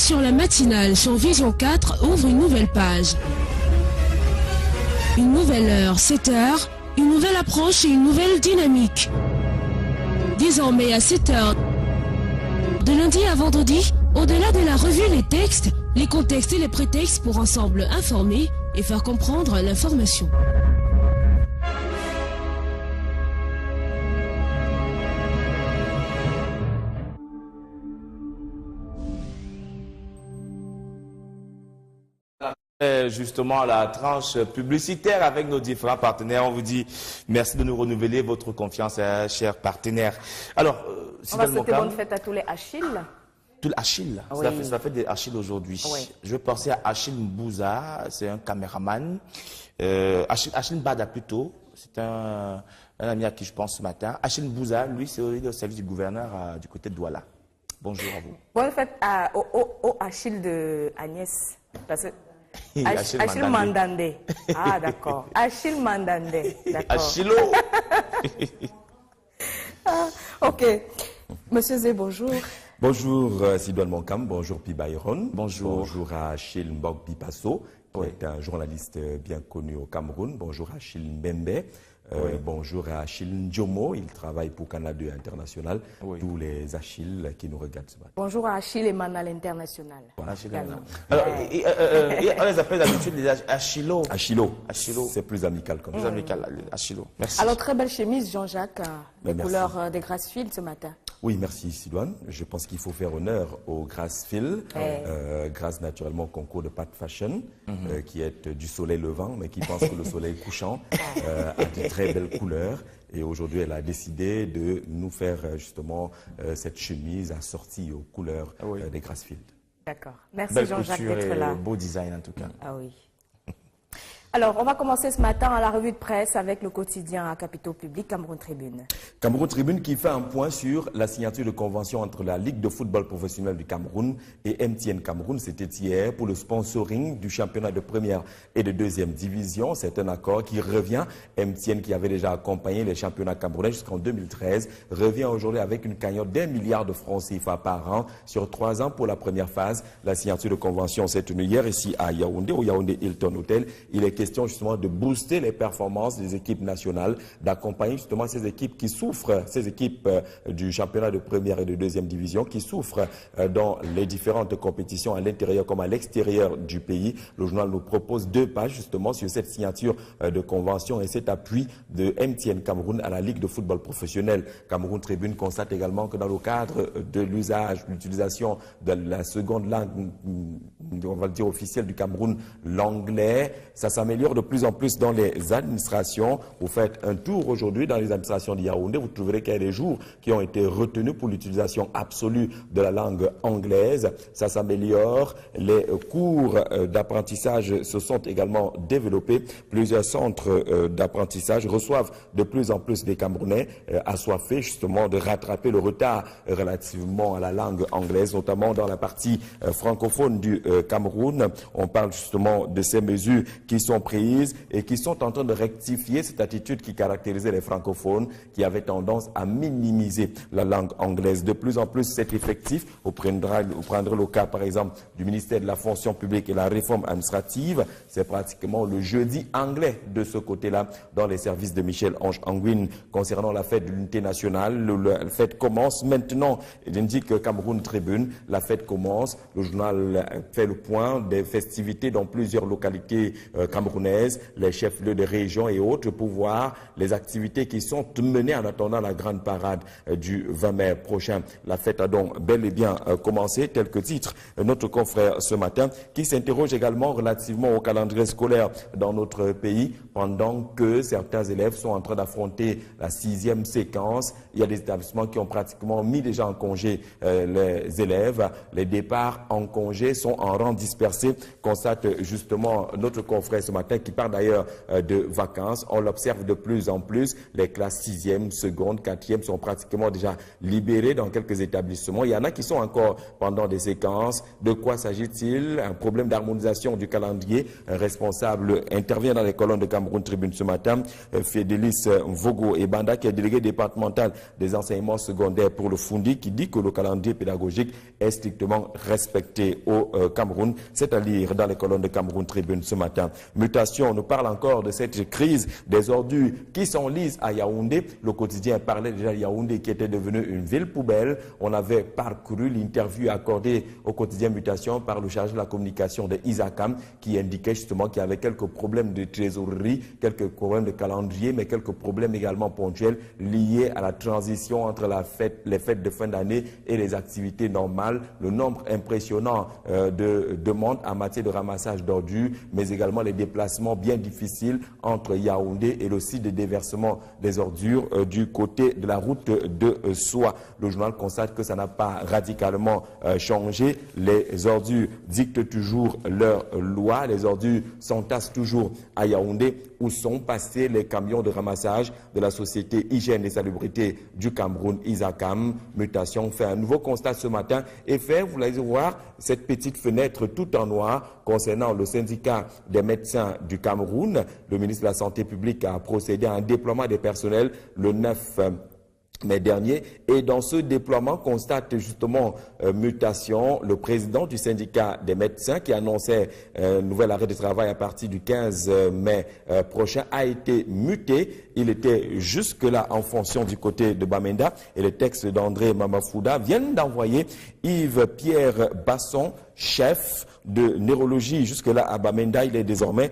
sur la matinale sur Vision 4 ouvre une nouvelle page. Une nouvelle heure, 7 heures, une nouvelle approche et une nouvelle dynamique. Désormais à 7 heures, de lundi à vendredi, au-delà de la revue, les textes, les contextes et les prétextes pour ensemble informer et faire comprendre l'information. Justement la tranche publicitaire avec nos différents partenaires. On vous dit merci de nous renouveler votre confiance, chers partenaires. Alors, on va souhaiter bonne fête à tous les Achilles. Tous les Achilles, oui. Ça fait des Achilles aujourd'hui. Oui. Je pensais à Achille Mbouza, c'est un caméraman. Achille Bada plutôt, c'est un ami à qui je pense ce matin. Achille Mbouza, lui, c'est au service du gouverneur du côté de Douala. Bonjour à vous. Bonne fête au Achille de Agnès. Parce que Achille Mandandé. Ah, d'accord. Achille Mandandé. D'accord. Achilo. Ok. Monsieur Zé, bonjour. Bonjour Sidoine Monkam, bonjour Pi Byron. Bonjour. Bonjour à Achille Mbok Bipasso, qui est un journaliste bien connu au Cameroun. Bonjour à Achille Mbembe. Bonjour à Achille Ndjomo, il travaille pour Canada International. Tous les Achilles qui nous regardent ce matin. Bonjour à Achille Emanal International. Alors, on les appelle d'habitude les Achilo. Achilo. C'est plus amical comme ça. Plus amical, Achilo. Merci. Alors, très belle chemise, Jean-Jacques, les couleurs des Grassfield ce matin. Oui, merci Sidoine. Je pense qu'il faut faire honneur au Grassfield, grâce naturellement au concours de Pat Fashion, qui est du soleil levant, mais qui pense que le soleil couchant a de très belles couleurs. Et aujourd'hui, elle a décidé de nous faire justement cette chemise assortie aux couleurs des Grassfield. D'accord. Merci Jean-Jacques d'être là. Beau design en tout cas. Ah oui. Alors, on va commencer ce matin à la revue de presse avec le quotidien à capitaux publics Cameroun Tribune. Cameroun Tribune qui fait un point sur la signature de convention entre la Ligue de football professionnel du Cameroun et MTN Cameroun. C'était hier pour le sponsoring du championnat de première et de deuxième division. C'est un accord qui revient. MTN qui avait déjà accompagné les championnats camerounais jusqu'en 2013 revient aujourd'hui avec une cagnotte d'1 milliard de francs CFA par an sur 3 ans pour la première phase. La signature de convention s'est tenue hier ici à Yaoundé, au Yaoundé Hilton Hotel. Il est question justement de booster les performances des équipes nationales, d'accompagner justement ces équipes qui souffrent, ces équipes du championnat de première et de deuxième division qui souffrent dans les différentes compétitions à l'intérieur comme à l'extérieur du pays. Le journal nous propose 2 pages justement sur cette signature de convention et cet appui de MTN Cameroun à la Ligue de football professionnel. Cameroun Tribune constate également que dans le cadre de l'utilisation de la seconde langue, on va le dire officielle du Cameroun, l'anglais, ça s'améliore de plus en plus dans les administrations. Vous faites un tour aujourd'hui dans les administrations de Yaoundé, vous trouverez qu'il y a des jours qui ont été retenus pour l'utilisation absolue de la langue anglaise. Ça s'améliore. Les cours d'apprentissage se sont également développés. Plusieurs centres d'apprentissage reçoivent de plus en plus des Camerounais assoiffés justement de rattraper le retard relativement à la langue anglaise, notamment dans la partie francophone du Cameroun. On parle justement de ces mesures qui sont prises et qui sont en train de rectifier cette attitude qui caractérisait les francophones qui avaient tendance à minimiser la langue anglaise. De plus en plus, c'est effectif. Vous prendrez le cas, par exemple, du ministère de la fonction publique et la réforme administrative. C'est pratiquement le jeudi anglais de ce côté-là dans les services de Michel-Ange Anguine. Concernant la fête de l'unité nationale, la fête commence maintenant. Il indique Cameroun Tribune, la fête commence. Le journal fait le point des festivités dans plusieurs localités camerounaises, les chefs-lieux de région et autres pour voir les activités qui sont menées en attendant la grande parade du 20 mai prochain. La fête a donc bel et bien commencé, tel que titre notre confrère ce matin, qui s'interroge également relativement au calendrier scolaire dans notre pays, pendant que certains élèves sont en train d'affronter la 6e séquence. Il y a des établissements qui ont pratiquement mis déjà en congé les élèves. Les départs en congé sont en rang dispersé, constate justement notre confrère ce matin, qui part d'ailleurs de vacances. On l'observe de plus en plus. Les classes 6e, seconde, 4e sont pratiquement déjà libérées dans quelques établissements. Il y en a qui sont encore pendant des séquences. De quoi s'agit-il? Un problème d'harmonisation du calendrier. Un responsable intervient dans les colonnes de Cameroun Tribune ce matin. Fédélis Vogo et Banda, qui est délégué départemental des enseignements secondaires pour le Fundi, qui dit que le calendrier pédagogique est strictement respecté au Cameroun. C'est à lire dans les colonnes de Cameroun Tribune ce matin. Mutation, on nous parle encore de cette crise des ordures qui s'enlisent à Yaoundé. Le quotidien parlait déjà de Yaoundé qui était devenu une ville poubelle. On avait parcouru l'interview accordée au quotidien Mutation par le chargé de la communication de Isakam, qui indiquait justement qu'il y avait quelques problèmes de trésorerie, quelques problèmes de calendrier, mais quelques problèmes également ponctuels liés à la transition entre les fêtes de fin d'année et les activités normales. Le nombre impressionnant de demandes en matière de ramassage d'ordures, mais également les déplacements bien difficiles entre Yaoundé et le site de déversement des ordures du côté de la route de Soie. Le journal constate que ça n'a pas radicalement changé. Les ordures dictent toujours leur loi. Les ordures s'entassent toujours à Yaoundé, où sont passés les camions de ramassage de la société Hygiène et Salubrité du Cameroun, Isakam. Mutation fait un nouveau constat ce matin et fait, vous allez voir, cette petite fenêtre tout en noir concernant le syndicat des médecins du Cameroun. Le ministre de la Santé publique a procédé à un déploiement des personnels le 9 mai dernier, et dans ce déploiement constate justement mutation. Le président du syndicat des médecins, qui annonçait un nouvel arrêt de travail à partir du 15 mai prochain, a été muté. Il était jusque-là en fonction du côté de Bamenda, et les textes d'André Mamafouda viennent d'envoyer Yves-Pierre Basson, chef de neurologie jusque-là à Bamenda. Il est désormais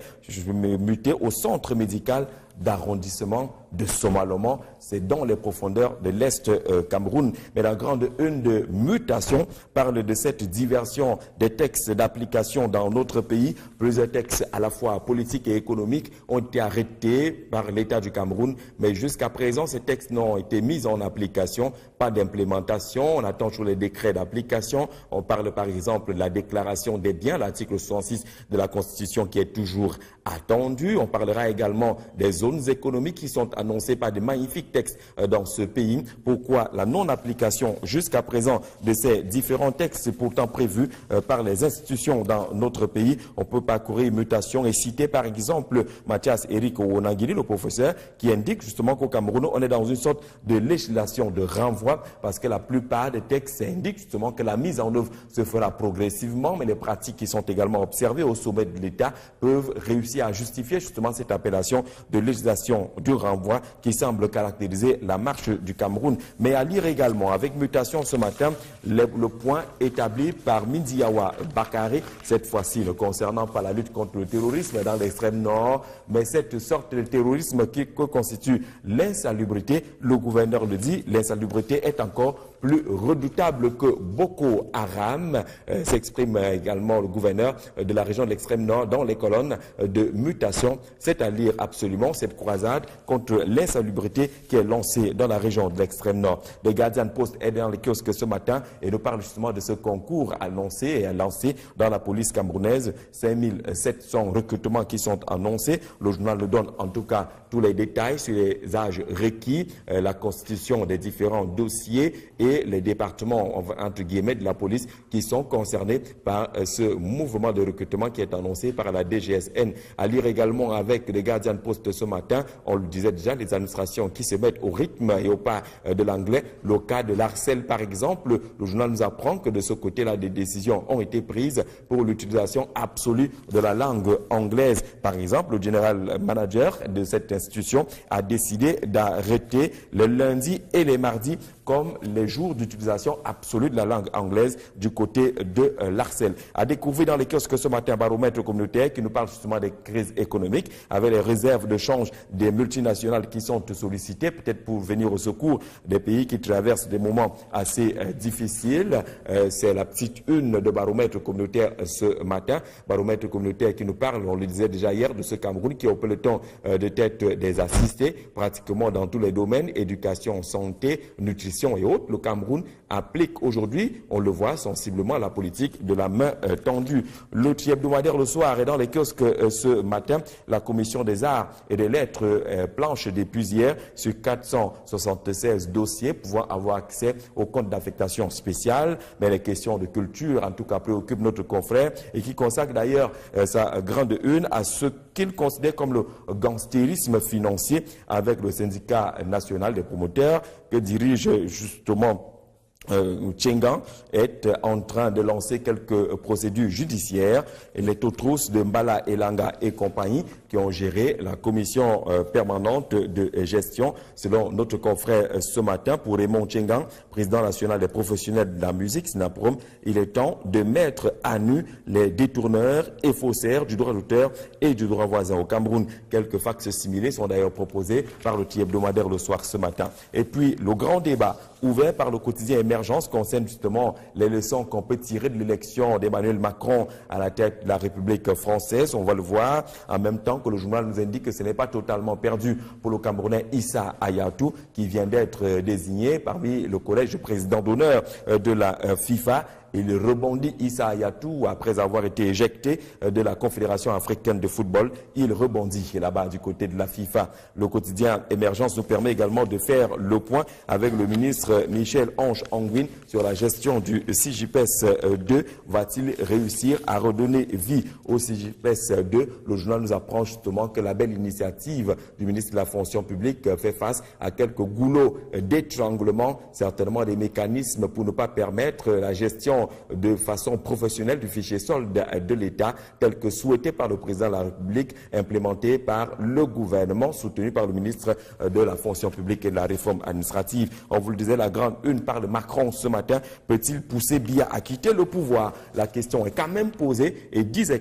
muté au centre médical d'arrondissement de Somaloman. C'est dans les profondeurs de l'Est Cameroun. Mais la grande une de mutation parle de cette diversion des textes d'application dans notre pays. Plusieurs textes à la fois politiques et économiques ont été arrêtés par l'État du Cameroun. Mais jusqu'à présent, ces textes n'ont été mis en application. Pas d'implémentation. On attend toujours les décrets d'application. On parle par exemple de la déclaration des biens, l'article 66 de la Constitution qui est toujours attendu. On parlera également des zones économiques qui sont annoncées par des magnifiques textes dans ce pays. Pourquoi la non-application jusqu'à présent de ces différents textes pourtant prévus par les institutions dans notre pays? On peut parcourir mutation et citer par exemple Mathias Eric Owonangili, le professeur, qui indique justement qu'au Cameroun, on est dans une sorte de législation de renvoi, parce que la plupart des textes indiquent justement que la mise en œuvre se fera progressivement, mais les pratiques qui sont également observées au sommet de l'État peuvent réussir à justifier justement cette appellation de législation du renvoi qui semble caractériser la marche du Cameroun. Mais à lire également avec mutation ce matin le point établi par Mindiawa Bakari, cette fois-ci ne concernant pas la lutte contre le terrorisme dans l'extrême nord, mais cette sorte de terrorisme qui constitue l'insalubrité. Le gouverneur le dit, l'insalubrité est encore plus redoutable que Boko Haram, s'exprime également le gouverneur de la région de l'extrême nord dans les colonnes de mutation. C'est à lire absolument cette croisade contre l'insalubrité qui est lancée dans la région de l'extrême nord. Le Guardian Post est dans les kiosques ce matin et nous parle justement de ce concours annoncé et lancé dans la police camerounaise. 5700 recrutements qui sont annoncés. Le journal nous donne en tout cas tous les détails sur les âges requis, la constitution des différents dossiers et les départements entre guillemets de la police qui sont concernés par ce mouvement de recrutement qui est annoncé par la DGSN. À lire également avec le Guardian Post ce matin, on le disait déjà, les administrations qui se mettent au rythme et au pas de l'anglais. Le cas de l'Arcel par exemple, le journal nous apprend que de ce côté-là, des décisions ont été prises pour l'utilisation absolue de la langue anglaise. Par exemple, le général manager de cette institution a décidé d'arrêter le lundi et les mardis comme les jours d'utilisation absolue de la langue anglaise du côté de l'Arcel. À découvrir dans les kiosques ce matin un baromètre communautaire qui nous parle justement des crises économiques avec les réserves de change des multinationales qui sont sollicitées peut-être pour venir au secours des pays qui traversent des moments assez difficiles. C'est la petite une de baromètre communautaire ce matin. Baromètre communautaire qui nous parle, on le disait déjà hier, de ce Cameroun qui est au peloton de tête des assistés pratiquement dans tous les domaines, éducation, santé, nutrition, réquisitions et autres, le Cameroun applique aujourd'hui, on le voit sensiblement, la politique de la main tendue. Le hebdomadaire Le Soir est dans les kiosques ce matin. La Commission des Arts et des Lettres planche depuis hier sur 476 dossiers pouvant avoir accès au compte d'affectation spéciale. Mais les questions de culture, en tout cas, préoccupent notre confrère et qui consacre d'ailleurs sa grande une à ce qu'il considère comme le gangstérisme financier avec le syndicat national des promoteurs que dirige justement Tchengan est en train de lancer quelques procédures judiciaires. Et les Totrous de Mbala, Elanga et compagnie qui ont géré la commission permanente de gestion, selon notre confrère ce matin, pour Raymond Tchengan, président national des professionnels de la musique, SNAPROM, il est temps de mettre à nu les détourneurs et faussaires du droit d'auteur et du droit voisin au Cameroun. Quelques fax similés sont d'ailleurs proposés par le petit hebdomadaire Le Soir ce matin. Et puis, le grand débat ouvert par le quotidien Émergence concerne justement les leçons qu'on peut tirer de l'élection d'Emmanuel Macron à la tête de la République française. On va le voir en même temps que le journal nous indique que ce n'est pas totalement perdu pour le Camerounais Issa Hayatou qui vient d'être désigné parmi le collège président d'honneur de la FIFA. Il rebondit Issa Hayatou après avoir été éjecté de la Confédération africaine de football. Il rebondit là-bas du côté de la FIFA. Le quotidien Émergence nous permet également de faire le point avec le ministre Michel-Ange Anguin sur la gestion du CJPS 2. Va-t-il réussir à redonner vie au CJPS 2? Le journal nous apprend justement que la belle initiative du ministre de la fonction publique fait face à quelques goulots d'étranglement, certainement des mécanismes pour ne pas permettre la gestion de façon professionnelle du fichier solde de l'État, tel que souhaité par le président de la République, implémenté par le gouvernement, soutenu par le ministre de la fonction publique et de la réforme administrative. On vous le disait, la grande une parle Macron ce matin. Peut-il pousser Biya à quitter le pouvoir? La question est quand même posée et 10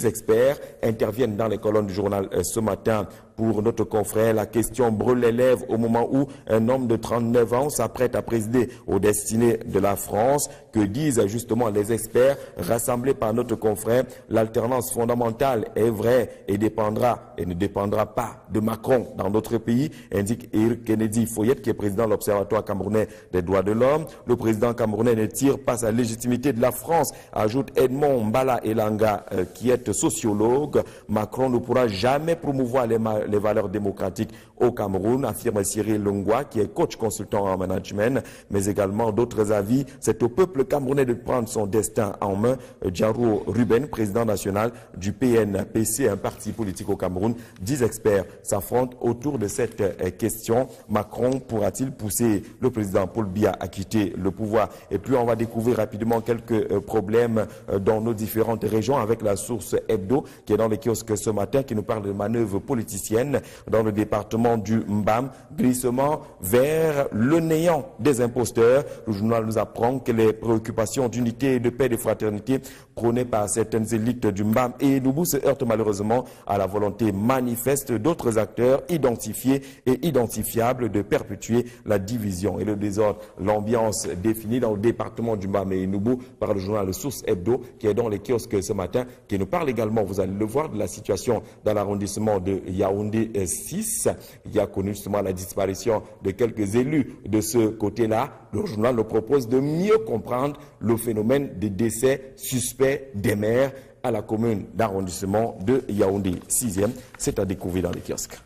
experts interviennent dans les colonnes du journal ce matin. Pour notre confrère, la question brûle les lèvres au moment où un homme de 39 ans s'apprête à présider aux destinées de la France. Que disent justement les experts rassemblés par notre confrère? L'alternance fondamentale est vraie et dépendra et ne dépendra pas de Macron dans notre pays, indique Eric Kennedy Foyette, qui est président de l'Observatoire camerounais des droits de l'homme. Le président camerounais ne tire pas sa légitimité de la France, ajoute Edmond Mbala Elanga, qui est sociologue. Macron ne pourra jamais promouvoir les valeurs démocratiques au Cameroun, affirme Cyril Longwa, qui est coach consultant en management, mais également d'autres avis. C'est au peuple camerounais de prendre son destin en main. Djaro Ruben, président national du PNPC, un parti politique au Cameroun. 10 experts s'affrontent autour de cette question. Macron pourra-t-il pousser le président Paul Biya à quitter le pouvoir? Et puis on va découvrir rapidement quelques problèmes dans nos différentes régions avec la source Hebdo qui est dans les kiosques ce matin, qui nous parle de manœuvres politiciennes dans le département du Mbam, glissement vers le néant des imposteurs. Le journal nous apprend que les préoccupations d'unité, de paix et de fraternité prônées par certaines élites du Mbam et Noubou se heurtent malheureusement à la volonté manifeste d'autres acteurs identifiés et identifiables de perpétuer la division et le désordre. L'ambiance définie dans le département du Mbam et Noubou par le journal Source Hebdo qui est dans les kiosques ce matin, qui nous parle également, vous allez le voir, de la situation dans l'arrondissement de Yaoundé 6, qui a connu justement la disparition de quelques élus de ce côté-là. Le journal nous propose de mieux comprendre le phénomène des décès suspects des maires à la commune d'arrondissement de Yaoundé 6e. C'est à découvrir dans les kiosques.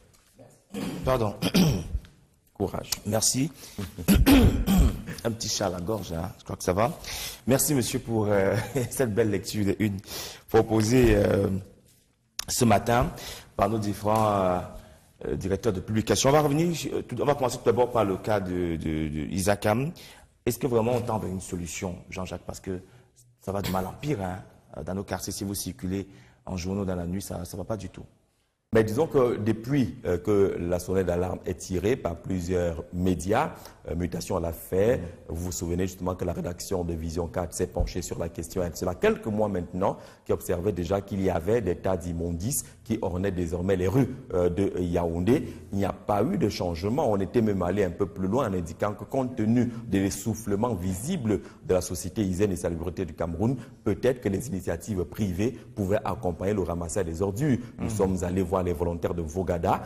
Pardon. Courage. Merci. Un petit chat à la gorge, hein. Je crois que ça va. Merci, monsieur, pour cette belle lecture de une proposée ce matin par nos différents directeurs de publication. On va revenir, on va commencer tout d'abord par le cas de Isakam. Est-ce que vraiment on tend vers une solution, Jean-Jacques? Parce que ça va de mal en pire, hein, dans nos quartiers. Si vous circulez en journaux dans la nuit, ça ne va pas du tout. Mais disons que depuis que la sonnette d'alarme est tirée par plusieurs médias, Mutation l'a fait. Vous vous souvenez justement que la rédaction de Vision 4 s'est penchée sur la question. Cela quelques mois maintenant, qui observait déjà qu'il y avait des tas d'immondices qui ornaient désormais les rues de Yaoundé. Il n'y a pas eu de changement. On était même allé un peu plus loin en indiquant que compte tenu de l'essoufflement visible de la société hygiène et salubrité du Cameroun, peut-être que les initiatives privées pouvaient accompagner le ramassage des ordures. Nous sommes allés voir voir les volontaires de Vogada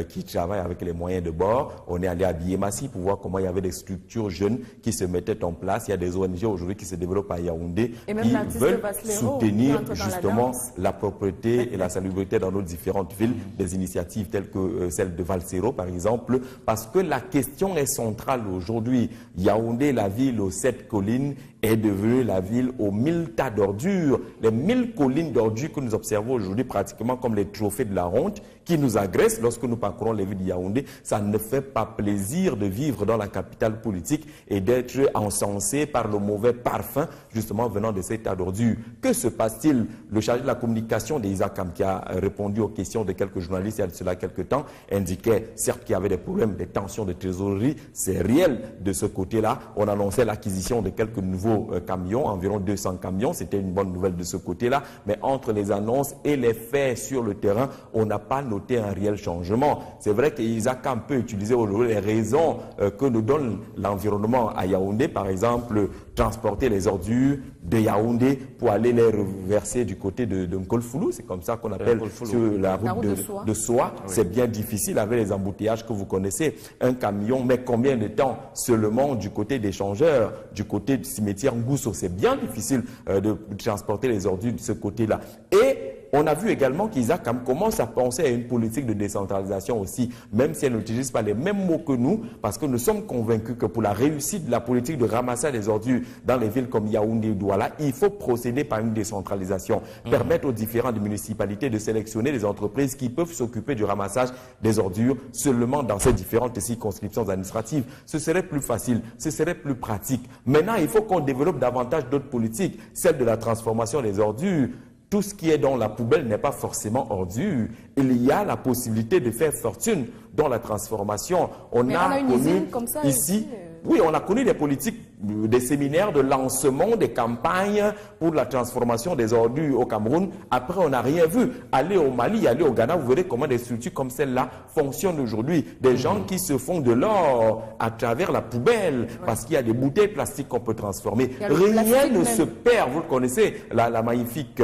qui travaillent avec les moyens de bord. On est allé à Biémassi pour voir comment il y avait des structures jeunes qui se mettaient en place. Il y a des ONG aujourd'hui qui se développent à Yaoundé qui veulent soutenir justement la propreté et la salubrité dans nos différentes villes, des initiatives telles que celle de Valsero par exemple, parce que la question est centrale aujourd'hui. Yaoundé, la ville aux 7 collines, est devenue la ville aux 1000 tas d'ordures. Les 1000 collines d'ordures que nous observons aujourd'hui pratiquement comme les trophées de la honte qui nous agressent lorsque nous parcourons les villes de Yaoundé. Ça ne fait pas plaisir de vivre dans la capitale politique et d'être encensé par le mauvais parfum justement venant de ces tas d'ordures. Que se passe-t-il? Le chargé de la communication des ISACAM qui a répondu aux questions de quelques journalistes il y a de cela quelques temps indiquait certes qu'il y avait des problèmes, des tensions de trésorerie, c'est réel de ce côté-là. On annonçait l'acquisition de quelques nouveaux camions, environ 200 camions, c'était une bonne nouvelle de ce côté-là, mais entre les annonces et les faits sur le terrain, on n'a pas noté un réel changement. C'est vrai que ISACAM peut utiliser aujourd'hui les raisons que nous donne l'environnement à Yaoundé, par exemple, transporter les ordures de Yaoundé pour aller les reverser du côté de Nkolfoulou, c'est comme ça qu'on appelle sur la route de Soie. Oui. C'est bien difficile avec les embouteillages que vous connaissez. Un camion met combien de temps seulement du côté des changeurs, du côté du cimetière Ngousso? C'est bien difficile de transporter les ordures de ce côté-là. Et on a vu également qu'ISACAM commence à penser à une politique de décentralisation aussi, même si elle n'utilise pas les mêmes mots que nous, parce que nous sommes convaincus que pour la réussite de la politique de ramassage des ordures dans les villes comme Yaoundé et Douala, il faut procéder par une décentralisation, permettre aux différentes municipalités de sélectionner des entreprises qui peuvent s'occuper du ramassage des ordures seulement dans ces différentes circonscriptions administratives. Ce serait plus facile, ce serait plus pratique. Maintenant, il faut qu'on développe davantage d'autres politiques, celle de la transformation des ordures. Tout ce qui est dans la poubelle n'est pas forcément ordure. Il y a la possibilité de faire fortune dans la transformation. On a connu comme ça ici, oui, on a connu des politiques, des séminaires de lancement, des campagnes pour la transformation des ordures au Cameroun. Après, on n'a rien vu. Allez au Mali, allez au Ghana, vous verrez comment des structures comme celle-là fonctionnent aujourd'hui. Des gens qui se font de l'or à travers la poubelle parce qu'il y a des bouteilles plastiques qu'on peut transformer. Rien ne se perd. Vous le connaissez, la magnifique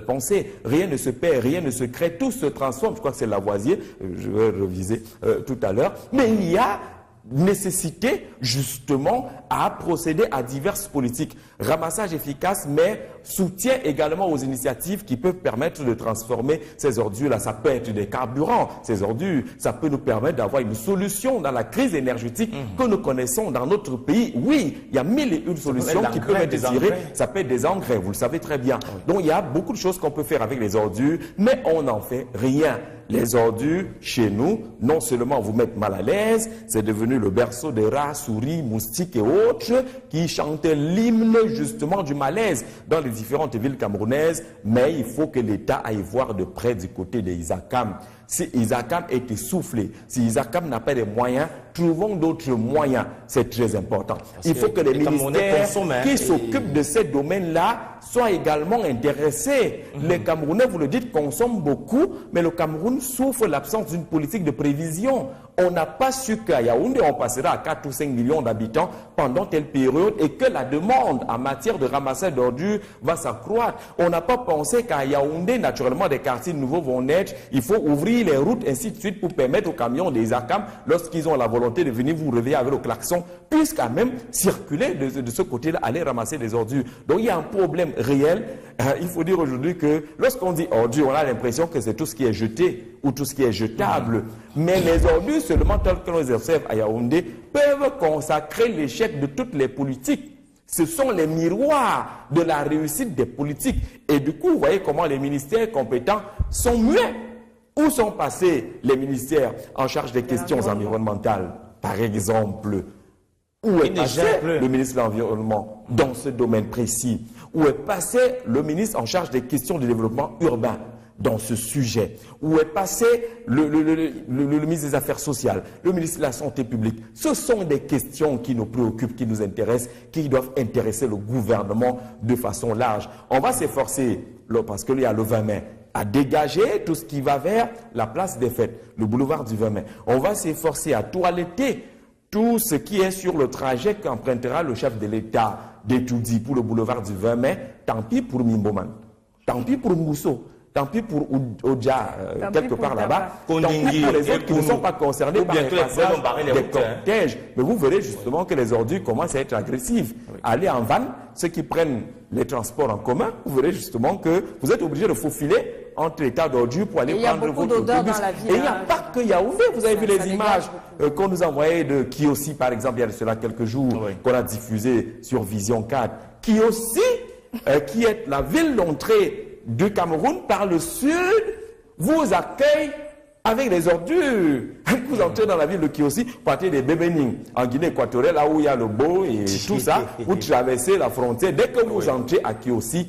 pensée, rien ne se perd, rien ne se crée, tout se transforme. Je crois que c'est Lavoisier, je vais reviser tout à l'heure. Mais il y a nécessité justement à procéder à diverses politiques. Ramassage efficace, mais soutien également aux initiatives qui peuvent permettre de transformer ces ordures-là. Ça peut être des carburants, ces ordures. Ça peut nous permettre d'avoir une solution dans la crise énergétique que nous connaissons dans notre pays. Oui, il y a 1001 solutions qui peuvent être désirées. Ça peut être des engrais, vous le savez très bien. Donc il y a beaucoup de choses qu'on peut faire avec les ordures, mais on n'en fait rien. Les ordures, chez nous, non seulement vous mettent mal à l'aise, c'est devenu le berceau des rats, souris, moustiques et autres qui chantaient l'hymne justement du malaise dans les différentes villes camerounaises, mais il faut que l'État aille voir de près du côté des ISACAM. Si ISACAM est essoufflé, si ISACAM n'a pas de moyens, trouvons d'autres moyens. C'est très important. Il faut que les ministères qui s'occupent de ces domaines-là soient également intéressés. Les Camerounais, vous le dites, consomment beaucoup, mais le Cameroun souffre l'absence d'une politique de prévision. On n'a pas su qu'à Yaoundé, on passera à 4 ou 5 millions d'habitants pendant telle période et que la demande en matière de ramassage d'ordures va s'accroître. On n'a pas pensé qu'à Yaoundé, naturellement, des quartiers nouveaux vont naître. Il faut ouvrir les routes, ainsi de suite, pour permettre aux camions des ISACAM, lorsqu'ils ont la volonté de venir vous réveiller avec le klaxon, puissent quand même circuler de ce côté-là, aller ramasser des ordures. Donc il y a un problème réel. Il faut dire aujourd'hui que lorsqu'on dit ordures, on a l'impression que c'est tout ce qui est jeté ou tout ce qui est jetable. Mais les ordures, seulement telles que l'on les observe à Yaoundé, peuvent consacrer l'échec de toutes les politiques. Ce sont les miroirs de la réussite des politiques. Et du coup, vous voyez comment les ministères compétents sont muets. Où sont passés les ministères en charge des questions environnementales, par exemple? Où est passé le ministre de l'Environnement dans ce domaine précis? Où est passé le ministre en charge des questions de développement urbain dans ce sujet? Où est passé le ministre des Affaires sociales, le ministre de la Santé publique? Ce sont des questions qui nous préoccupent, qui nous intéressent, qui doivent intéresser le gouvernement de façon large. On va s'efforcer, parce qu'il y a le 20 mai, à dégager tout ce qui va vers la place des fêtes, le boulevard du 20 mai. On va s'efforcer à toiletter tout ce qui est sur le trajet qu'empruntera le chef de l'État d'Etoudi pour le boulevard du 20 mai. Tant pis pour Mimboman, tant pis pour Mousso, Tant pis pour Oudja, quelque part là-bas. Tant pis pour les autres qui ne sont pas concernés par les passages des cortèges. Mais vous verrez justement que les ordures commencent à être agressives. Allez en van, ceux qui prennent les transports en commun, vous verrez justement que vous êtes obligé de faufiler entre les tas d'ordures pour aller prendre votre autobus. Et il n'y a pas que Yaoundé. Vous avez vu les images qu'on nous envoyait de Kiossi, par exemple, il y a de cela quelques jours, qu'on a diffusé sur Vision 4. Kiossi, qui est la ville d'entrée du Cameroun, par le sud, vous accueille avec les ordures. Vous entrez dans la ville de Kiossi, partez des Bébening, en Guinée équatoriale, là où il y a le beau et tout ça, vous traversez la frontière. Dès que vous entrez à Kiossi,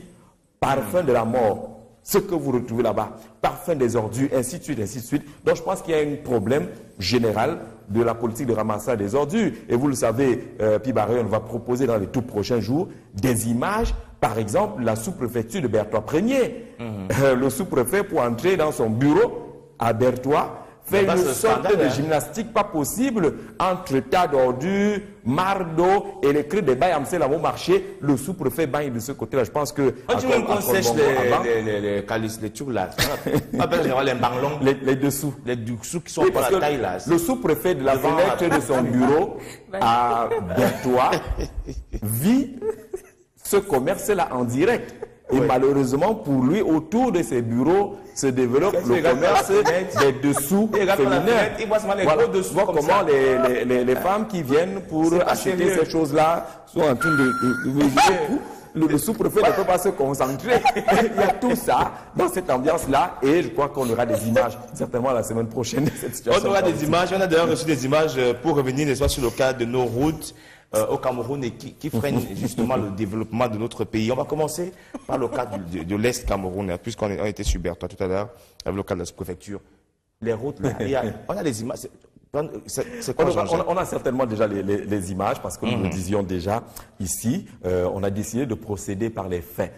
parfum de la mort, ce que vous retrouvez là-bas, parfum des ordures, ainsi de suite, ainsi de suite. Donc je pense qu'il y a un problème général de la politique de ramassage des ordures. Et vous le savez, Pibaré, on va proposer dans les tout prochains jours des images. Par exemple, la sous-préfecture de Berthois-Premier. Le sous-préfet, pour entrer dans son bureau à Berthois, fait une sorte de gymnastique pas possible entre tas d'ordures, mardeaux et les cris des bailles là vont marcher. Le sous-préfet baille de ce côté-là. Je pense que. Tu veux qu'on sèche les calices, les tubes là. Les dessous. Les dessous qui sont pas la taille là. Le sous-préfet de la fenêtre de son bureau à Berthois vit ce commerce-là en direct. Et malheureusement pour lui, autour de ses bureaux se développe le commerce des dessous féminins. Voilà comment les femmes qui viennent pour acheter ces choses-là sont en train de le sous-préfet ne peut pas se concentrer. Il y a tout ça dans cette ambiance-là et je crois qu'on aura des images certainement la semaine prochaine de cette situation. On aura des images, on a d'ailleurs reçu des images pour revenir n'est-ce pas, sur le cas de nos routes au Cameroun et qui freinent justement le développement de notre pays. On va commencer par le cas de l'Est camerounais, puisqu'on était sur Berthois tout à l'heure, avec le cas de la sous-préfecture. Les routes, là, on a des images. On a certainement déjà les images parce que nous le disions déjà ici. On a décidé de procéder par les faits,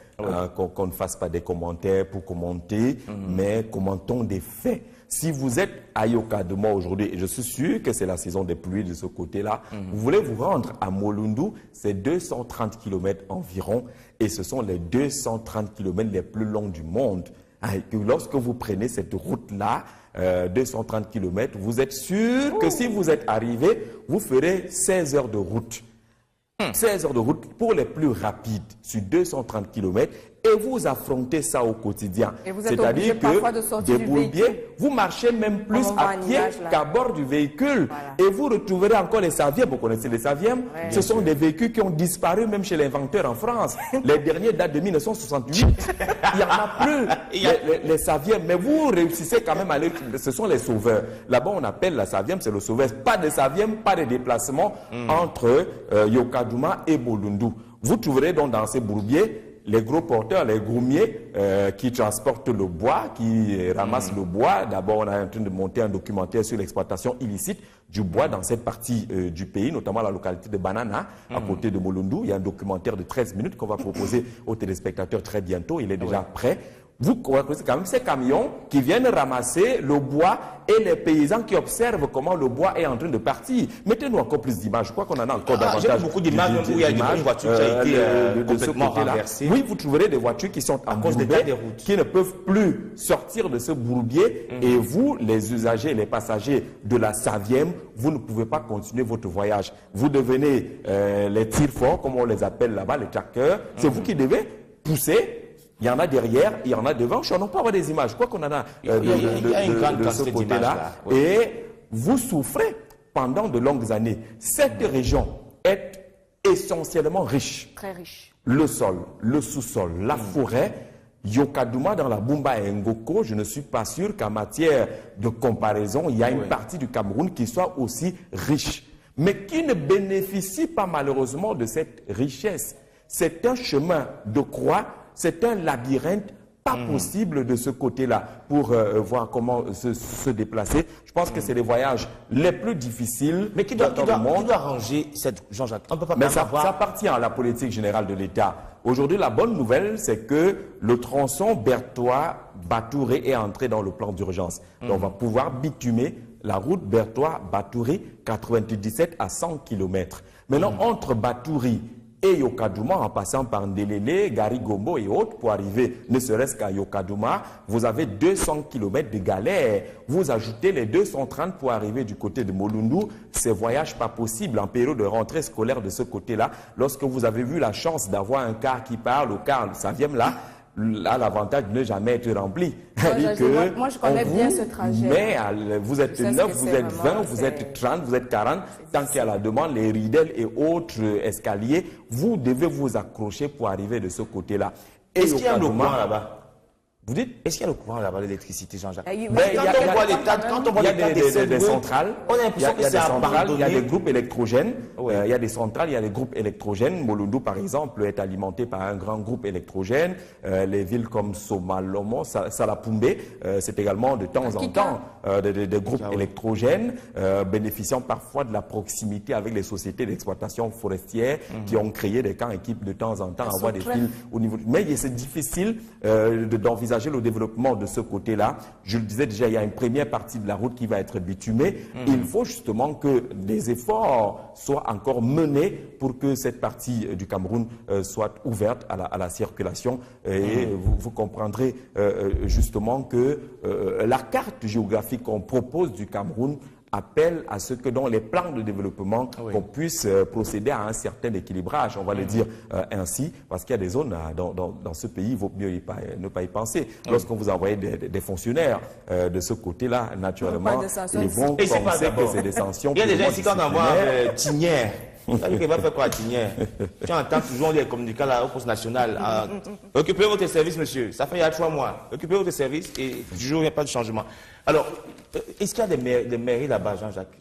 qu'on ne fasse pas des commentaires pour commenter, mais commentons des faits. Si vous êtes à Yokaduma aujourd'hui, et je suis sûr que c'est la saison des pluies de ce côté-là, vous voulez vous rendre à Molundu, c'est 230 km environ, et ce sont les 230 km les plus longs du monde. Et lorsque vous prenez cette route-là, 230 km, vous êtes sûr que si vous êtes arrivé, vous ferez 16 heures de route. 16 heures de route pour les plus rapides sur 230 km et vous affrontez ça au quotidien. C'est-à-dire que des bourbiers, vous marchez même plus à pied qu'à bord du véhicule. Voilà. Et vous retrouverez encore les savièmes. Vous connaissez les savièmes? Ce sont des véhicules qui ont disparu même chez l'inventeur en France. Les derniers datent de 1968. Il n'y en a plus, les savièmes. Mais vous réussissez quand même à aller. Ce sont les sauveurs. Là-bas, on appelle la savième, c'est le sauveur. Pas de savième, pas de déplacement entre Yokaduma et Molundu. Vous trouverez donc dans ces bourbiers les gros porteurs, les groumiers qui transportent le bois, qui ramassent le bois. D'abord, on est en train de monter un documentaire sur l'exploitation illicite du bois dans cette partie du pays, notamment la localité de Banana, à côté de Molundu. Il y a un documentaire de 13 minutes qu'on va proposer aux téléspectateurs très bientôt. Il est déjà prêt. Vous connaissez quand même ces camions qui viennent ramasser le bois et les paysans qui observent comment le bois est en train de partir. Mettez-nous encore plus d'images. Je crois qu'on en a encore davantage. J'ai beaucoup d'images où il y a une voiture qui a été complètement renversée. Oui, vous trouverez des voitures qui sont en bourbier, qui ne peuvent plus sortir de ce bourbier. Et vous, les usagers, les passagers de la Savième, vous ne pouvez pas continuer votre voyage. Vous devenez les tire forts, comme on les appelle là-bas, les trackers. C'est vous qui devez pousser. Il y en a derrière, il y en a devant. On n'a pas avoir des images. Je crois qu'on en a de ce côté-là. Et vous souffrez pendant de longues années. Cette région est essentiellement riche. Très riche. Le sol, le sous-sol, la forêt. Yokaduma dans la Bumba et Ngoko, je ne suis pas sûr qu'en matière de comparaison, il y a une partie du Cameroun qui soit aussi riche, mais qui ne bénéficie pas malheureusement de cette richesse. C'est un chemin de croix. C'est un labyrinthe pas possible de ce côté-là pour voir comment se déplacer. Je pense que c'est les voyages les plus difficiles. Mais qui doit arranger cette Jean-Jacques? On peut pas. Mais ça appartient à la politique générale de l'État. Aujourd'hui, la bonne nouvelle, c'est que le tronçon Berthois-Batouré est entré dans le plan d'urgence. Donc, on va pouvoir bitumer la route Berthois-Batouré 97 à 100 km. Maintenant, entre Batouri et Yokadouma, en passant par Ndelele, Garigombo et autres, pour arriver ne serait-ce qu'à Yokadouma, vous avez 200 km de galère. Vous ajoutez les 230 pour arriver du côté de Molundu, ces voyages pas possibles en période de rentrée scolaire de ce côté-là. Lorsque vous avez vu la chance d'avoir un car qui part, le car, ça vient là, a l'avantage de ne jamais être rempli. Moi, je connais bien ce trajet. Mais vous êtes 9, vous êtes 20, vous êtes 30, vous êtes 40. Tant qu'il y a la demande, les ridelles et autres escaliers, vous devez vous accrocher pour arriver de ce côté-là. Est-ce qu'il y a le courant là-bas? Vous dites? Est-ce qu'il y a le courant là-bas, l'électricité, Jean-Jacques? Il y a des centrales, on a l'impression que c'est abandonné. Il y a des groupes électrogènes, il y a des centrales, il y a des groupes électrogènes. Molundu, par exemple, est alimenté par un grand groupe électrogène. Les villes comme Somalomo, Salapumbe, c'est également de temps en temps des groupes électrogènes, bénéficiant parfois de la proximité avec les sociétés d'exploitation forestière qui ont créé des camps équipes de temps en temps à avoir des fils au niveau. Mais c'est difficile d'envisager le développement de ce côté-là. Je le disais déjà, il y a une première partie de la route qui va être bitumée. Il faut justement que des efforts soient encore menés pour que cette partie du Cameroun soit ouverte à la circulation. Et vous comprendrez justement que la carte géographique qu'on propose du Cameroun appelle à ce que dans les plans de développement, qu'on puisse procéder à un certain équilibrage, on va le dire ainsi, parce qu'il y a des zones dans ce pays, il vaut mieux ne pas y penser. Lorsqu'on vous envoie des fonctionnaires de ce côté-là, naturellement, ils vont penser que c'est des sanctions. Il y a des gens ici quand on envoie Tinière. Il va faire quoi à Tinière? Tu entends toujours les communicants là, au poste national. Occupez votre service, monsieur. Ça fait il y a 3 mois. Occupez votre service et toujours il n'y a pas de changement. Alors, est-ce qu'il y a des mairies là-bas, Jean-Jacques?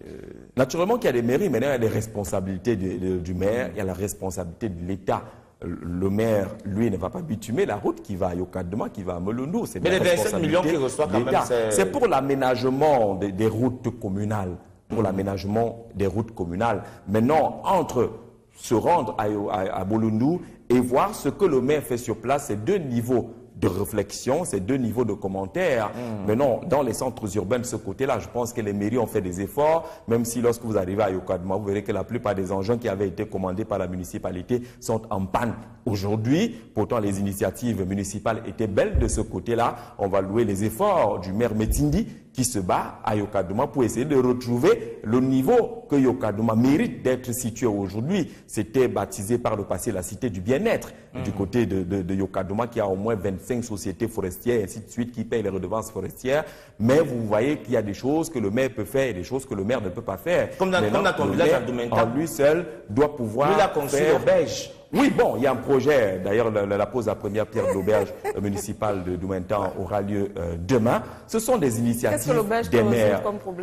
Naturellement qu'il y a des mairies, mais il y a des responsabilités du maire, il y a la responsabilité de l'État. Le maire, lui, ne va pas bitumer la route qui va à Yokadouma, qui va à Molundu. Mais les 27 millions qu'il reçoit quand même, c'est pour l'aménagement des routes communales. Pour l'aménagement des routes communales. Maintenant, entre se rendre à Molundu et voir ce que le maire fait sur place, c'est 2 niveaux de réflexion, c'est 2 niveaux de commentaires. Mais non, dans les centres urbains de ce côté-là, je pense que les mairies ont fait des efforts, même si lorsque vous arrivez à Yokadouma, vous verrez que la plupart des engins qui avaient été commandés par la municipalité sont en panne aujourd'hui. Pourtant, les initiatives municipales étaient belles de ce côté-là. On va louer les efforts du maire Metindi qui se bat à Yokadouma pour essayer de retrouver le niveau que Yokadouma mérite d'être situé aujourd'hui. C'était baptisé par le passé la cité du bien-être du côté de Yokadouma, qui a au moins 25 sociétés forestières et ainsi de suite qui payent les redevances forestières. Mais vous voyez qu'il y a des choses que le maire peut faire et des choses que le maire ne peut pas faire. Comme dans ton village à Doumentan. Lui seul doit pouvoir lui, il a construit l'auberge. Oui, bon, il y a un projet, d'ailleurs la pose à première pierre de l'auberge municipale de Doumentan aura lieu demain. Ce sont des initiatives des maires.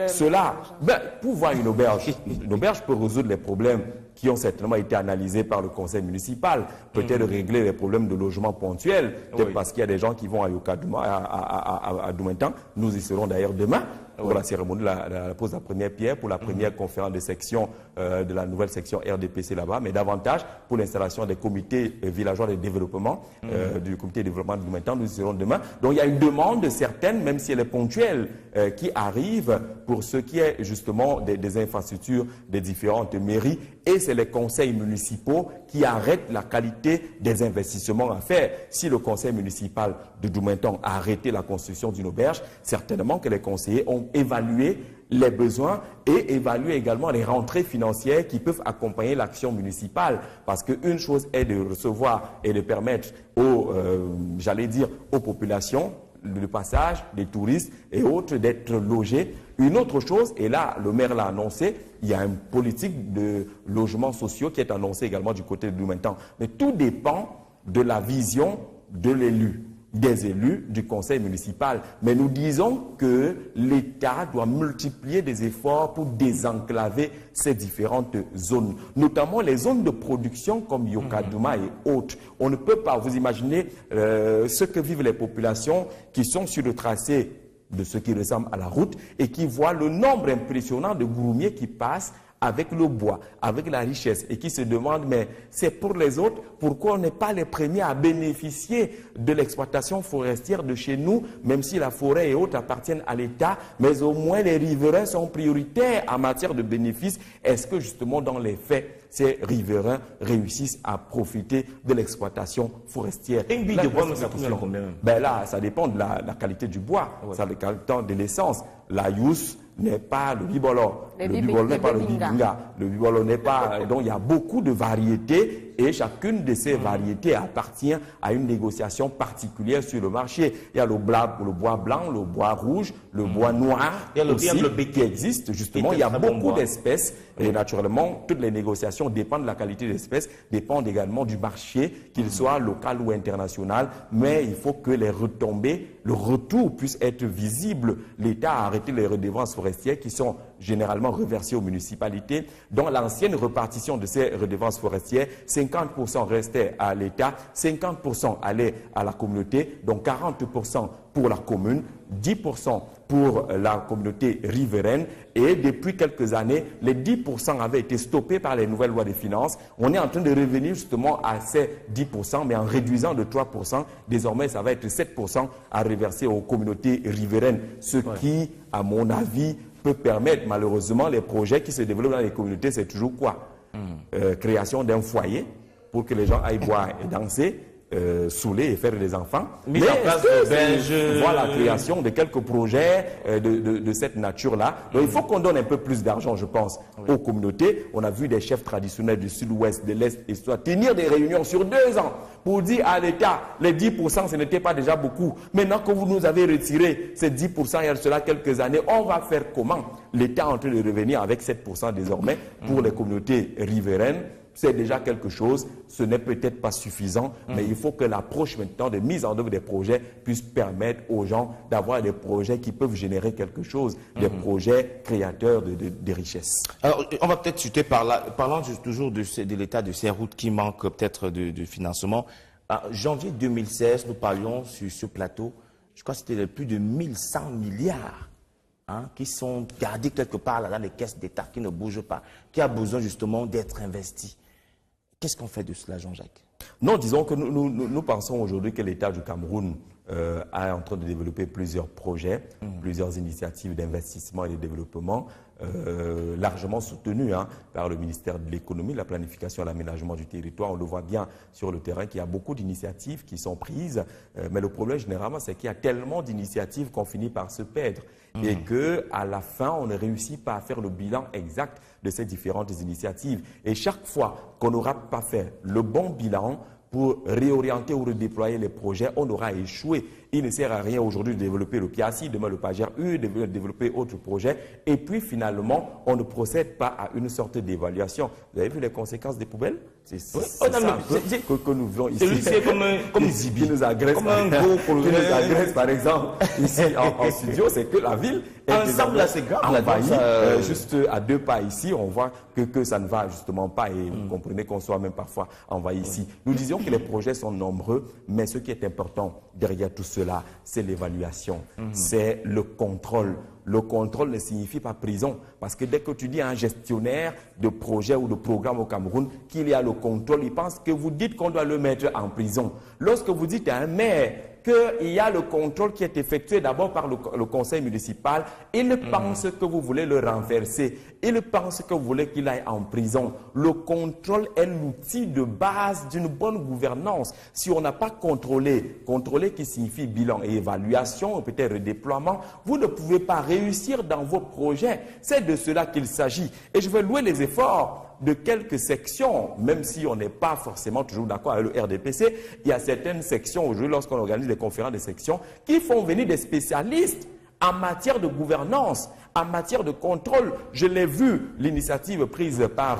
Cela, pour voir une auberge peut résoudre les problèmes qui ont certainement été analysés par le conseil municipal. Peut-être régler les problèmes de logement ponctuel, peut-être parce qu'il y a des gens qui vont à Yokadouma, à Doumentan. Nous y serons d'ailleurs demain pour la cérémonie, la pose à première pierre, pour la première conférence de section de la nouvelle section RDPC là-bas, mais davantage pour l'installation des comités villageois de développement, du comité de développement de Doumentan. Nous y serons demain. Donc il y a une demande certaine, même si elle est ponctuelle, qui arrive pour ce qui est justement des infrastructures des différentes mairies. Et c'est les conseils municipaux qui arrêtent la qualité des investissements à faire. Si le conseil municipal de Doumentan a arrêté la construction d'une auberge, certainement que les conseillers ont évalué les besoins et évalué également les rentrées financières qui peuvent accompagner l'action municipale. Parce qu'une chose est de recevoir et de permettre aux populations, le passage des touristes et autres d'être logés. Une autre chose, et là le maire l'a annoncé, il y a une politique de logements sociaux qui est annoncée également du côté de Doumentan. Mais tout dépend de la vision de l'élu, des élus du conseil municipal. Mais nous disons que l'État doit multiplier des efforts pour désenclaver ces différentes zones, notamment les zones de production comme Yokadouma et autres. On ne peut pas, vous imaginez ce que vivent les populations qui sont sur le tracé de ce qui ressemble à la route et qui voient le nombre impressionnant de groumiers qui passent avec le bois, avec la richesse, et qui se demandent, mais c'est pour les autres, pourquoi on n'est pas les premiers à bénéficier de l'exploitation forestière de chez nous, même si la forêt et autres appartiennent à l'État, mais au moins les riverains sont prioritaires en matière de bénéfices. Est-ce que justement dans les faits, ces riverains réussissent à profiter de l'exploitation forestière. Et une bille de bois, ça coûte combien? Ben là, ça dépend de la qualité du bois, ça dépend de l'essence. La yousse n'est pas le bibolo, le bibolo n'est pas le bibinga, le bibolo n'est pas... Donc il y a beaucoup de variétés et chacune de ces variétés appartient à une négociation particulière sur le marché. Il y a le bois blanc, le bois rouge, le bois noir aussi, qui existe justement. Il y a beaucoup d'espèces et naturellement toutes les négociations dépendent de la qualité de l'espèce, dépendent également du marché, qu'il soit local ou international, mais il faut que les retombées, le retour puisse être visible. L'État a arrêté les redevances forestières qui sont généralement reversées aux municipalités. Dans l'ancienne répartition de ces redevances forestières, 50% restait à l'État, 50% allait à la communauté, donc 40% pour la commune, 10% pour la communauté riveraine. Et depuis quelques années, les 10% avaient été stoppés par les nouvelles lois des finances. On est en train de revenir justement à ces 10%, mais en réduisant de 3%. Désormais, ça va être 7% à reverser aux communautés riveraines. Ce qui, à mon avis, peut permettre malheureusement les projets qui se développent dans les communautés, c'est toujours quoi? Création d'un foyer pour que les gens aillent boire et danser, saouler et faire des enfants. Mise en place de benches. Voilà, la création de quelques projets de cette nature-là. Donc il faut qu'on donne un peu plus d'argent, je pense, aux communautés. On a vu des chefs traditionnels du sud-ouest, de l'est et soit tenir des réunions sur 2 ans pour dire à l'État, les 10%, ce n'était pas déjà beaucoup. Maintenant que vous nous avez retiré ces 10% il y a cela quelques années, on va faire comment? L'État est en train de revenir avec 7% désormais pour les communautés riveraines. C'est déjà quelque chose, ce n'est peut-être pas suffisant, mais il faut que l'approche maintenant de mise en œuvre des projets puisse permettre aux gens d'avoir des projets qui peuvent générer quelque chose, des projets créateurs de richesses. Alors, on va peut-être chuter par là, parlant toujours de l'état de ces routes qui manquent peut-être de financement. En janvier 2016, nous parlions sur ce plateau, je crois que c'était plus de 1100 milliards. Qui sont gardés quelque part là, dans les caisses d'État, qui ne bougent pas, qui a besoin justement d'être investis. Qu'est-ce qu'on fait de cela, Jean-Jacques? Non, disons que nous pensons aujourd'hui que l'État du Cameroun est en train de développer plusieurs projets, plusieurs initiatives d'investissement et de développement, largement soutenues par le ministère de l'Économie, la planification et l'aménagement du territoire. On le voit bien sur le terrain qu'il y a beaucoup d'initiatives qui sont prises, mais le problème généralement c'est qu'il y a tellement d'initiatives qu'on finit par se perdre et qu'à la fin on ne réussit pas à faire le bilan exact de ces différentes initiatives. Et chaque fois qu'on n'aura pas fait le bon bilan pour réorienter ou redéployer les projets, on aura échoué. Il ne sert à rien aujourd'hui de développer le PIACI, demain le PAGER-U, de développer autres projets. Et puis finalement, on ne procède pas à une sorte d'évaluation. Vous avez vu les conséquences des poubelles? C'est ça que nous voulons ici. C'est comme Zibi. Qui nous agresse, comme un gros qui nous agresse par exemple ici en studio, c'est que la ville est ensemble c'est grave. Envahie. Juste à 2 pas ici, on voit que ça ne va justement pas et vous comprenez qu'on soit même parfois envahi ici. Nous disions que les projets sont nombreux, mais ce qui est important derrière tout cela, c'est l'évaluation, c'est le contrôle. Le contrôle ne signifie pas prison, parce que dès que tu dis à un gestionnaire de projet ou de programme au Cameroun qu'il y a le contrôle, il pense que vous dites qu'on doit le mettre en prison. Lorsque vous dites à un maire qu'il y a le contrôle qui est effectué d'abord par le conseil municipal, il pense que vous voulez le renverser. Il pense que vous voulez qu'il aille en prison. Le contrôle est l'outil de base d'une bonne gouvernance. Si on n'a pas contrôlé qui signifie bilan et évaluation, peut-être redéploiement, vous ne pouvez pas réussir dans vos projets. C'est de cela qu'il s'agit. Et je veux louer les efforts de quelques sections, même si on n'est pas forcément toujours d'accord avec le RDPC, il y a certaines sections aujourd'hui, lorsqu'on organise des conférences de sections, qui font venir des spécialistes en matière de gouvernance, en matière de contrôle. Je l'ai vu, l'initiative prise par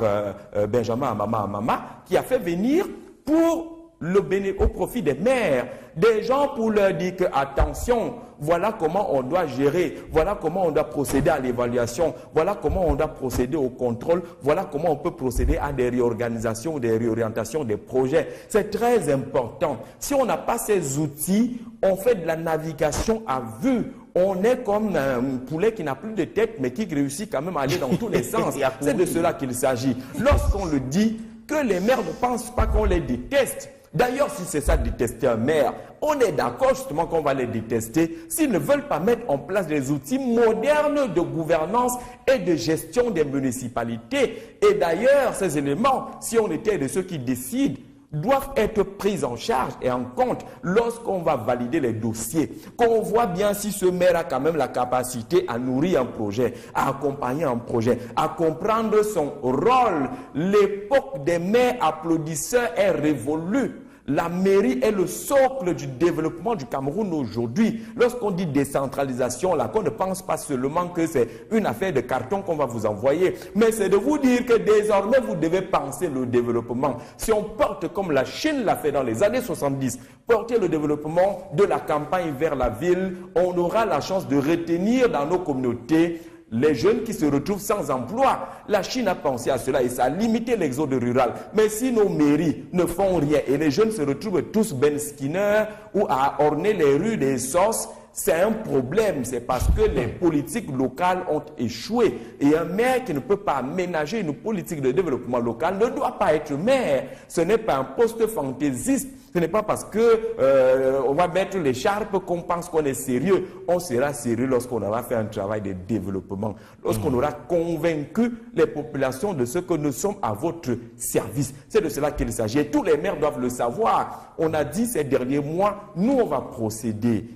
Benjamin Amama, qui a fait venir au profit des maires, des gens pour leur dire que attention, voilà comment on doit gérer, voilà comment on doit procéder à l'évaluation, voilà comment on doit procéder au contrôle, voilà comment on peut procéder à des réorganisations, des réorientations des projets. C'est très important. Si on n'a pas ces outils, on fait de la navigation à vue. On est comme un poulet qui n'a plus de tête, mais qui réussit quand même à aller dans tous les sens. C'est de cela qu'il s'agit. Lorsqu'on le dit, que les maires ne pensent pas qu'on les déteste, D'ailleurs, si c'est ça, détester un maire, on est d'accord justement qu'on va les détester s'ils ne veulent pas mettre en place des outils modernes de gouvernance et de gestion des municipalités. Et d'ailleurs, ces éléments, si on était de ceux qui décident, doivent être pris en charge et en compte lorsqu'on va valider les dossiers. Qu'on voit bien si ce maire a quand même la capacité à nourrir un projet, à accompagner un projet, à comprendre son rôle. L'époque des maires applaudisseurs est révolue. La mairie est le socle du développement du Cameroun aujourd'hui. Lorsqu'on dit décentralisation, là, qu'on ne pense pas seulement que c'est une affaire de carton qu'on va vous envoyer, mais c'est de vous dire que désormais, vous devez penser le développement. Si on porte comme la Chine l'a fait dans les années 70, porter le développement de la campagne vers la ville, on aura la chance de retenir dans nos communautés les jeunes qui se retrouvent sans emploi. La Chine a pensé à cela et ça a limité l'exode rural. Mais si nos mairies ne font rien et les jeunes se retrouvent tous Ben Skinner ou à orner les rues des sauces, c'est un problème. C'est parce que les politiques locales ont échoué. Et un maire qui ne peut pas aménager une politique de développement local ne doit pas être maire. Ce n'est pas un poste fantaisiste. Ce n'est pas parce que on va mettre l'écharpe qu'on pense qu'on est sérieux. On sera sérieux lorsqu'on aura fait un travail de développement. Lorsqu'on aura convaincu les populations de ce que nous sommes à votre service. C'est de cela qu'il s'agit. Et tous les maires doivent le savoir. On a dit ces derniers mois, nous on va procéder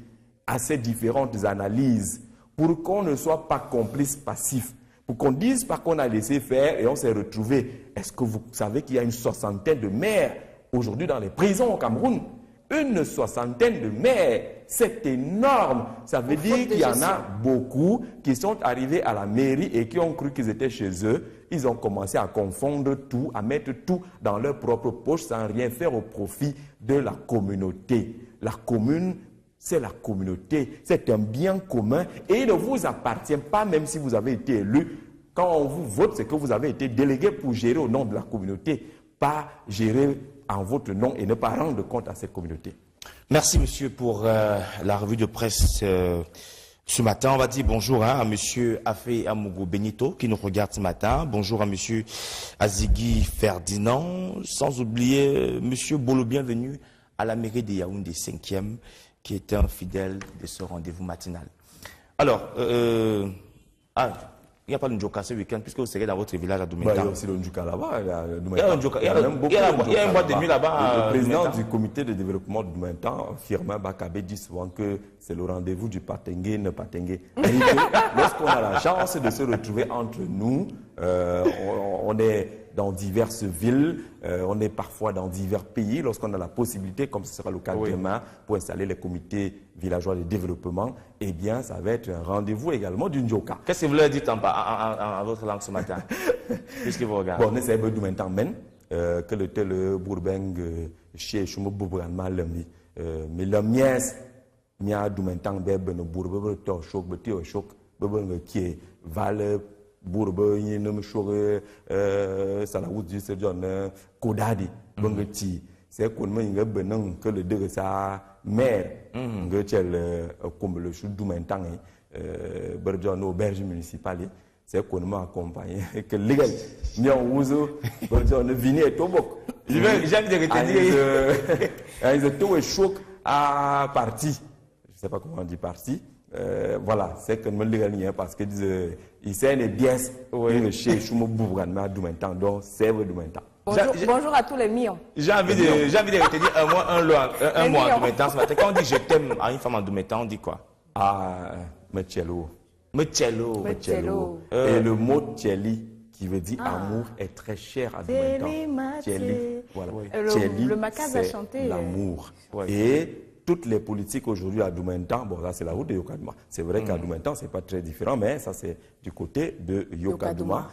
à ces différentes analyses pour qu'on ne soit pas complice passif. Pour qu'on dise pas qu'on a laissé faire et on s'est retrouvé. Est-ce que vous savez qu'il y a une soixantaine de maires aujourd'hui dans les prisons au Cameroun? Une soixantaine de maires, c'est énorme. Ça veut dire qu'il y en a beaucoup qui sont arrivés à la mairie et qui ont cru qu'ils étaient chez eux. Ils ont commencé à confondre tout, à mettre tout dans leur propre poche sans rien faire au profit de la communauté. La commune, c'est la communauté, c'est un bien commun et il ne vous appartient pas même si vous avez été élu. Quand on vous vote, c'est que vous avez été délégué pour gérer au nom de la communauté, pas gérer en votre nom et ne pas rendre compte à cette communauté. Merci monsieur pour la revue de presse ce matin. On va dire bonjour à monsieur Afé Amougou Benito qui nous regarde ce matin. Bonjour à monsieur Azigui Ferdinand. Sans oublier monsieur Bolo, bienvenue à la mairie de Yaoundé 5e qui est un fidèle de ce rendez-vous matinal. Alors, il n'y a pas de Njoka ce week-end puisque vous serez dans votre village à Doumentan. Il y a aussi le Njoka là-bas. Il y a une boîte de nuit là-bas. Le président du comité de développement de Doumentan, Firmin Bakabe, dit souvent que c'est le rendez-vous du Patengue, ne Patengue. Lorsqu'on a la chance de se retrouver entre nous, on est dans diverses villes, on est parfois dans divers pays, lorsqu'on a la possibilité, comme ce sera le cas demain, pour installer les comités villageois de développement, eh bien, ça va être un rendez-vous également du Njoka. Qu'est-ce que vous leur dites en votre langue ce matin? Puisque vous regardez. Bon, on essaie de Doumentan men, que le tel Bourbeng, chez Choumo Boubran Malami, mais le mies, mia Doumentan bebe no Bourbe, to chok, beti o chok, bebe qui est val. Bourbe, il ne me chore, ça la route du John Kodadi, Bongeti. C'est qu'on me dit que le deux sa mère, comme le chou Doumentan, Bergeon auberge municipale, c'est qu'on m'a accompagné, que légal, ni en ouzo, Bergeon vini et tobok. J'ai envie de retenir. Ils étaient tout choc à parti. Je ne sais pas comment on dit parti. Voilà, c'est que nous le parce que il s'est les biais chez Choumo Boubran à Doumentan, donc c'est vrai Doumentan. Bonjour à tous les millions. J'ai envie de retenir un mois en Doumentan ce matin. Quand on dit je t'aime à une femme en Doumentan, on dit quoi? Ah, Mechello. Mechello. Et le mot Tcheli, qui veut dire amour, est très cher à Doumentan. Tcheli, voilà. Le Macaz a chanté l'amour. Et toutes les politiques aujourd'hui à Doumentan, bon là c'est la route de Yokaduma. C'est vrai qu'à Doumentan c'est pas très différent, mais ça c'est du côté de Yokaduma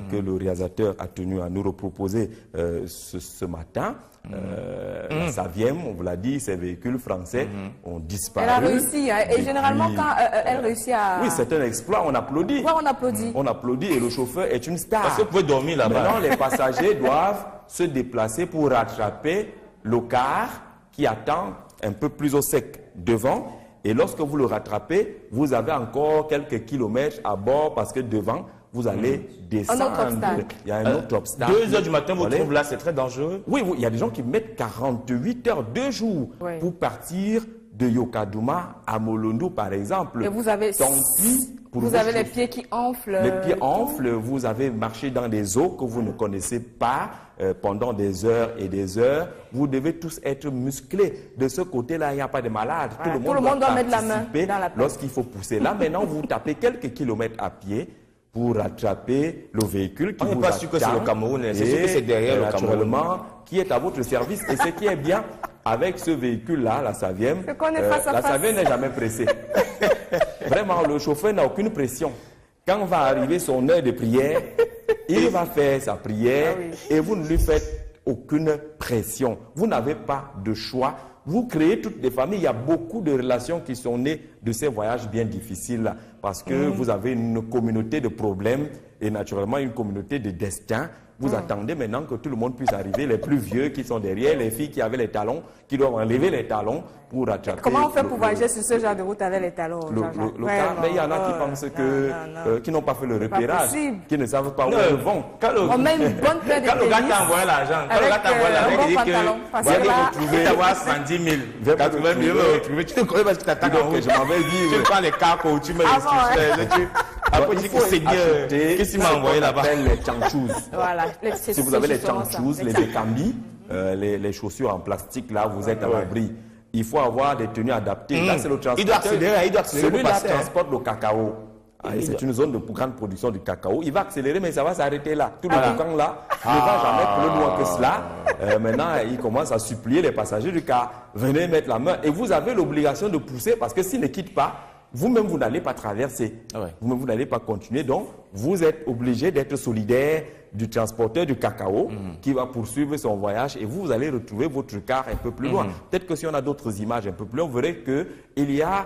que le réalisateur a tenu à nous reproposer ce matin. La Saviem, on vous l'a dit, ces véhicules français ont disparu. Elle a réussi, hein, et généralement quand elle réussit à... Oui, c'est un exploit, on applaudit. Ouais, on applaudit. On applaudit et le chauffeur est une star. Parce que vous pouvez dormir là-bas. Maintenant, les passagers doivent se déplacer pour rattraper le car qui attend un peu plus au sec devant. Et lorsque vous le rattrapez, vous avez encore quelques kilomètres à bord parce que devant, vous allez descendre. Un autre obstacle. Il y a un autre obstacle. 2 heures du matin, vous trouvez là, c'est très dangereux. Oui, il y a des gens qui mettent 48 heures, 2 jours pour partir de Yokadouma à Molondo, par exemple. Et vous avez, les pieds qui enflent. Les pieds enflent, vous avez marché dans des eaux que vous ne connaissez pas pendant des heures et des heures. Vous devez tous être musclés. De ce côté-là, il n'y a pas de malades. Tout le monde doit mettre la main dans la lorsqu'il faut pousser. Là, maintenant, vous tapez quelques kilomètres à pied pour attraper le véhicule qui vous attend. On n'est pas sûr que c'est le Cameroun, c'est sûr que c'est derrière le Cameroun. Qui est à votre service. Et ce qui est bien avec ce véhicule-là, la Saviem, la Saviem n'est jamais pressée. Vraiment, le chauffeur n'a aucune pression. Quand va arriver son heure de prière, il va faire sa prière et vous ne lui faites aucune pression. Vous n'avez pas de choix. Vous créez toutes les familles. Il y a beaucoup de relations qui sont nées de ces voyages bien difficiles parce que vous avez une communauté de problèmes et naturellement une communauté de destin. Vous attendez maintenant que tout le monde puisse arriver, les plus vieux qui sont derrière, les filles qui avaient les talons, qui doivent enlever les talons pour attraper. Comment on fait pour voyager sur ce genre de route avec les talons? Mais il y en a qui pensent qui n'ont pas fait le repérage, qui ne savent pas où ils vont. On met une bonne paire de tennis. Quand le gars t'envoie l'argent, il dit que vous allez retrouver avoir 110 000, 80 000, tu te connais parce que tu t'attends en haut. Je m'avais dit, tu prends les cartes, tu mets les trucs. Après, tu dis que c'est Dieu. Qu'est-ce qu'il m'a envoyé là-bas? Les chanchouz. Voilà. Si vous avez les chanchouz, les écambis, les chaussures en plastique, là, vous êtes à l'abri. Il faut avoir des tenues adaptées. Là, c'est le transport. Il doit accélérer, Celui-là transporte le cacao. C'est une zone de grande production du cacao. Il va accélérer, mais ça va s'arrêter là. Tout le boucan là ne va jamais plus loin que cela. Maintenant, il commence à supplier les passagers du car. Venez mettre la main. Et vous avez l'obligation de pousser parce que s'il ne quitte pas, vous-même, vous n'allez pas traverser. Vous-même, vous n'allez pas continuer. Donc, vous êtes obligé d'être solidaire du transporteur du cacao qui va poursuivre son voyage et vous allez retrouver votre car un peu plus loin. Peut-être que si on a d'autres images un peu plus loin, vous verrez qu'il y a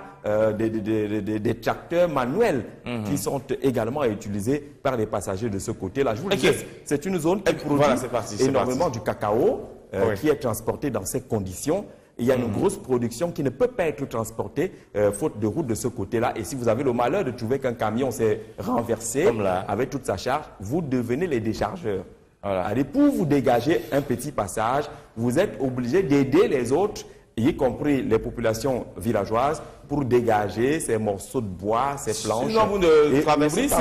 des tracteurs manuels qui sont également utilisés par les passagers de ce côté-là. Je vous le dis, c'est une zone qui produit énormément du cacao qui est transporté dans ces conditions. Il y a une grosse production qui ne peut pas être transportée faute de route de ce côté-là. Et si vous avez le malheur de trouver qu'un camion s'est renversé avec toute sa charge, vous devenez les déchargeurs. Allez, pour vous dégager un petit passage, vous êtes obligé d'aider les autres, y compris les populations villageoises, pour dégager ces morceaux de bois, ces planches. Sinon, vous ne traversez pas.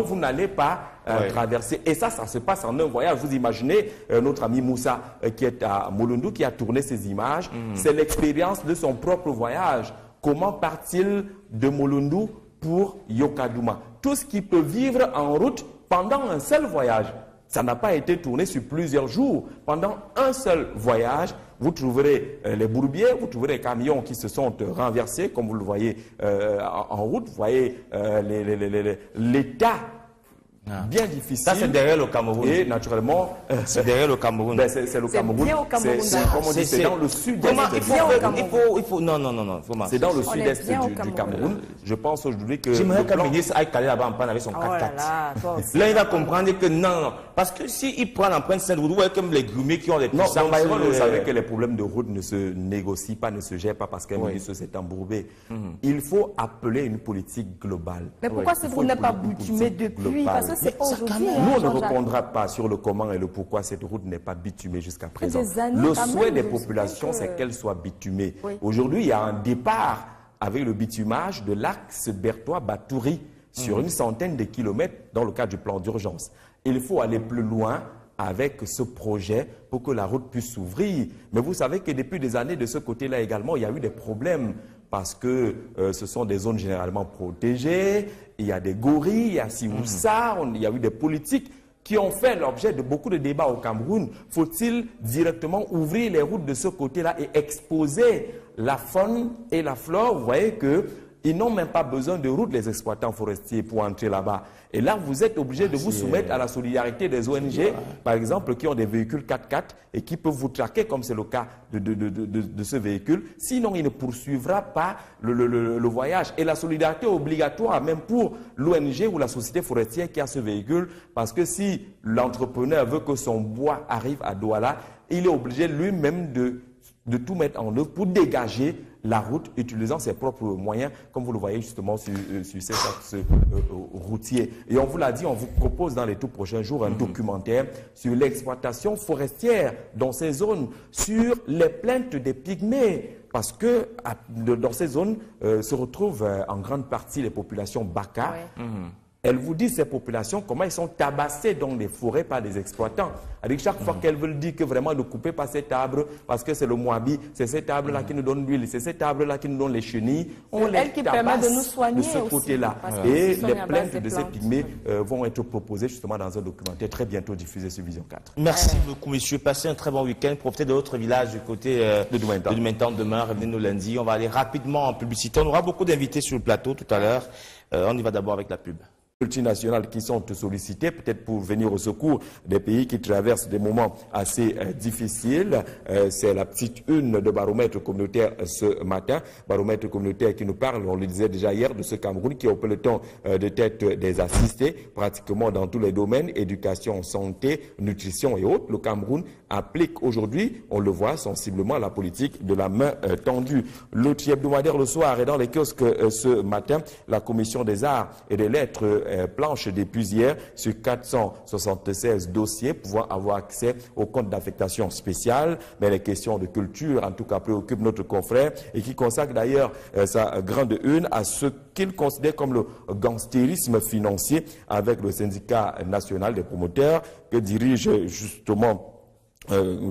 Vous n'allez pas traverser. Et ça se passe en un voyage. Vous imaginez notre ami Moussa qui est à Molondo, qui a tourné ces images. C'est l'expérience de son propre voyage. Comment part-il de Molondo pour Yokadouma? Tout ce qu'il peut vivre en route pendant un seul voyage. Ça n'a pas été tourné sur plusieurs jours. Pendant un seul voyage, vous trouverez les bourbiers, vous trouverez les camions qui se sont renversés, comme vous le voyez en route. Vous voyez l'état bien difficile. Ça, c'est derrière le Cameroun. Et naturellement, c'est derrière le Cameroun. C'est le Cameroun. C'est dans le sud-est. Non. C'est dans le sud-est du Cameroun. Je pense aujourd'hui que. J'aimerais qu'un ministre aille caler là-bas en prenne avec son 4x4. Là, il va comprendre que non. Parce que s'il prend l'empreinte Sainte-Route, vous voyez comme les grumiers qui ont des puissances. Non, vous savez que les problèmes de route ne se négocient pas, ne se gèrent pas parce qu'un ministre s'est embourbé. Il faut appeler une politique globale. Mais pourquoi cette route n'est pas bitumée depuis? Parce que c'est aujourd'hui. Nous, on ne répondra pas sur le comment et le pourquoi cette route n'est pas bitumée jusqu'à présent. Le souhait des populations, c'est qu'elle soit bitumée. Aujourd'hui, il y a un départ avec le bitumage de l'axe Berthois-Batouri sur une centaine de kilomètres dans le cadre du plan d'urgence. Il faut aller plus loin avec ce projet pour que la route puisse s'ouvrir. Mais vous savez que depuis des années, de ce côté-là également, il y a eu des problèmes parce que ce sont des zones généralement protégées, il y a des gorilles, il y a ci ou ça, il y a eu des politiques qui ont fait l'objet de beaucoup de débats au Cameroun. Faut-il directement ouvrir les routes de ce côté-là et exposer la faune et la flore? Vous voyez qu'ils n'ont même pas besoin de routes, les exploitants forestiers, pour entrer là-bas. Et là, vous êtes obligé de vous soumettre à la solidarité des ONG, par exemple, qui ont des véhicules 4x4 et qui peuvent vous traquer, comme c'est le cas de ce véhicule. Sinon, il ne poursuivra pas le voyage. Et la solidarité est obligatoire, même pour l'ONG ou la société forestière qui a ce véhicule, parce que si l'entrepreneur veut que son bois arrive à Douala, il est obligé lui-même de tout mettre en œuvre pour dégager la route utilisant ses propres moyens, comme vous le voyez justement sur ces axes routiers. Et on vous l'a dit, on vous propose dans les tout prochains jours un documentaire sur l'exploitation forestière dans ces zones, sur les plaintes des pygmées. Parce que dans ces zones se retrouvent en grande partie les populations Baka. Ouais. Elle vous dit, ces populations, comment elles sont tabassées dans les forêts par des exploitants. Avec chaque fois qu'elles veulent dire que vraiment ne coupez pas cet arbre parce que c'est le Moabi, c'est cet arbre-là qui nous donne l'huile, c'est cet arbre-là qui nous donne les chenilles. On les qui permet de nous soigner de ce côté-là. Et les plaintes de ces pygmées vont être proposées justement dans un documentaire très bientôt diffusé sur Vision 4. Merci beaucoup, messieurs. Passez un très bon week-end. Profitez de votre village du côté de Doumentan demain. Revenez-nous lundi. On va aller rapidement en publicité. On aura beaucoup d'invités sur le plateau tout à l'heure. On y va d'abord avec la pub. Multinationales qui sont sollicitées peut-être pour venir au secours des pays qui traversent des moments assez difficiles. C'est la petite une de Baromètre communautaire ce matin. Baromètre communautaire qui nous parle, on le disait déjà hier, de ce Cameroun qui est au peloton de tête des assistés, pratiquement dans tous les domaines, éducation, santé, nutrition et autres. Le Cameroun applique aujourd'hui, on le voit sensiblement, la politique de la main tendue. Le hebdomadaire le soir et dans les kiosques ce matin, la commission des arts et des lettres planche des puisières sur 476 dossiers pouvant avoir accès au compte d'affectation spéciale. Mais les questions de culture, en tout cas, préoccupent notre confrère et qui consacre d'ailleurs sa grande une à ce qu'il considère comme le gangstérisme financier avec le syndicat national des promoteurs que dirige justement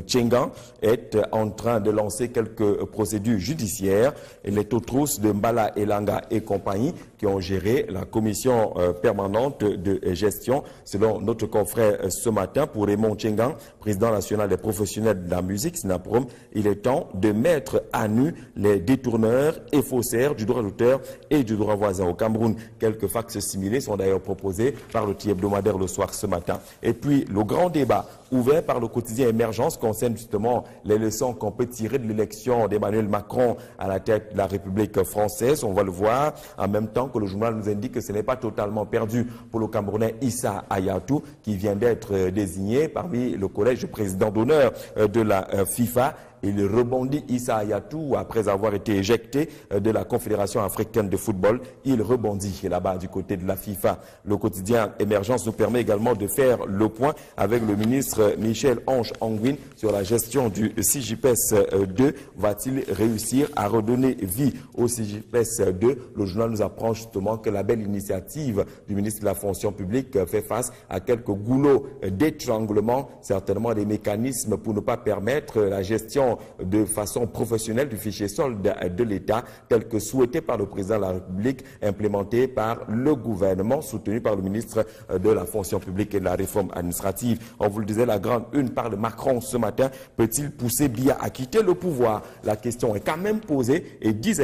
Tchengan est en train de lancer quelques procédures judiciaires et les Totros de Mbala, Elanga et compagnie qui ont géré la commission permanente de gestion. Selon notre confrère ce matin, pour Raymond Tchengan, président national des professionnels de la musique, SNAPROM, il est temps de mettre à nu les détourneurs et faussaires du droit d'auteur et du droit voisin au Cameroun. Quelques fax similés sont d'ailleurs proposés par le hebdomadaire le soir ce matin. Et puis, le grand débat ouvert par le quotidien Émergence concerne justement les leçons qu'on peut tirer de l'élection d'Emmanuel Macron à la tête de la République française. On va le voir en même temps que le journal nous indique que ce n'est pas totalement perdu pour le Camerounais Issa Hayatou qui vient d'être désigné parmi le collège président d'honneur de la FIFA. Il rebondit Issa Hayatou après avoir été éjecté de la Confédération africaine de football. Il rebondit là-bas du côté de la FIFA. Le quotidien Émergence nous permet également de faire le point avec le ministre Michel Ange Angwin sur la gestion du CJPS 2. Va-t-il réussir à redonner vie au CJPS 2? Le journal nous apprend justement que la belle initiative du ministre de la fonction publique fait face à quelques goulots d'étranglement, certainement des mécanismes pour ne pas permettre la gestion de façon professionnelle du fichier solde de l'État tel que souhaité par le président de la République, implémenté par le gouvernement, soutenu par le ministre de la fonction publique et de la réforme administrative. On vous le disait, la grande une par de Macron ce matin. Peut-il pousser Biya à quitter le pouvoir? La question est quand même posée et 10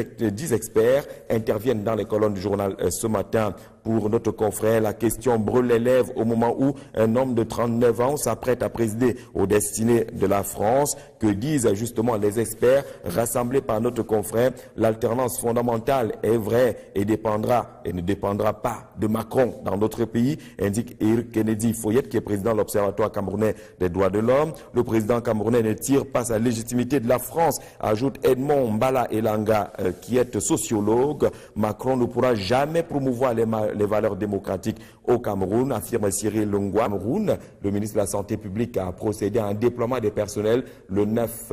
experts interviennent dans les colonnes du journal ce matin. Pour notre confrère, la question brûle les lèvres au moment où un homme de 39 ans s'apprête à présider aux destinées de la France. Que disent justement les experts rassemblés par notre confrère? L'alternance fondamentale est vraie et dépendra et ne dépendra pas de Macron dans notre pays, indique Eric Kennedy Foyette, qui est président de l'Observatoire camerounais des droits de l'homme. Le président camerounais ne tire pas sa légitimité de la France, ajoute Edmond Mbala Elanga, qui est sociologue. Macron ne pourra jamais promouvoir les valeurs démocratiques au Cameroun, affirme Cyril Lungwa. Cameroun, le ministre de la Santé publique a procédé à un déploiement des personnels le 9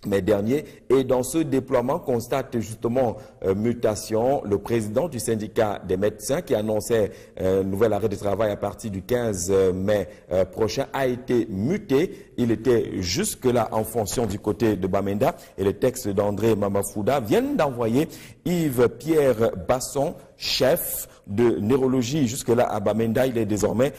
mai dernier, et dans ce déploiement constate justement mutation. Le président du syndicat des médecins qui annonçait un nouvel arrêt de travail à partir du 15 mai prochain a été muté. Il était jusque-là en fonction du côté de Bamenda et les textes d'André Mamafouda viennent d'envoyer Yves-Pierre Basson, chef de neurologie jusque-là à Bamenda. Il est désormais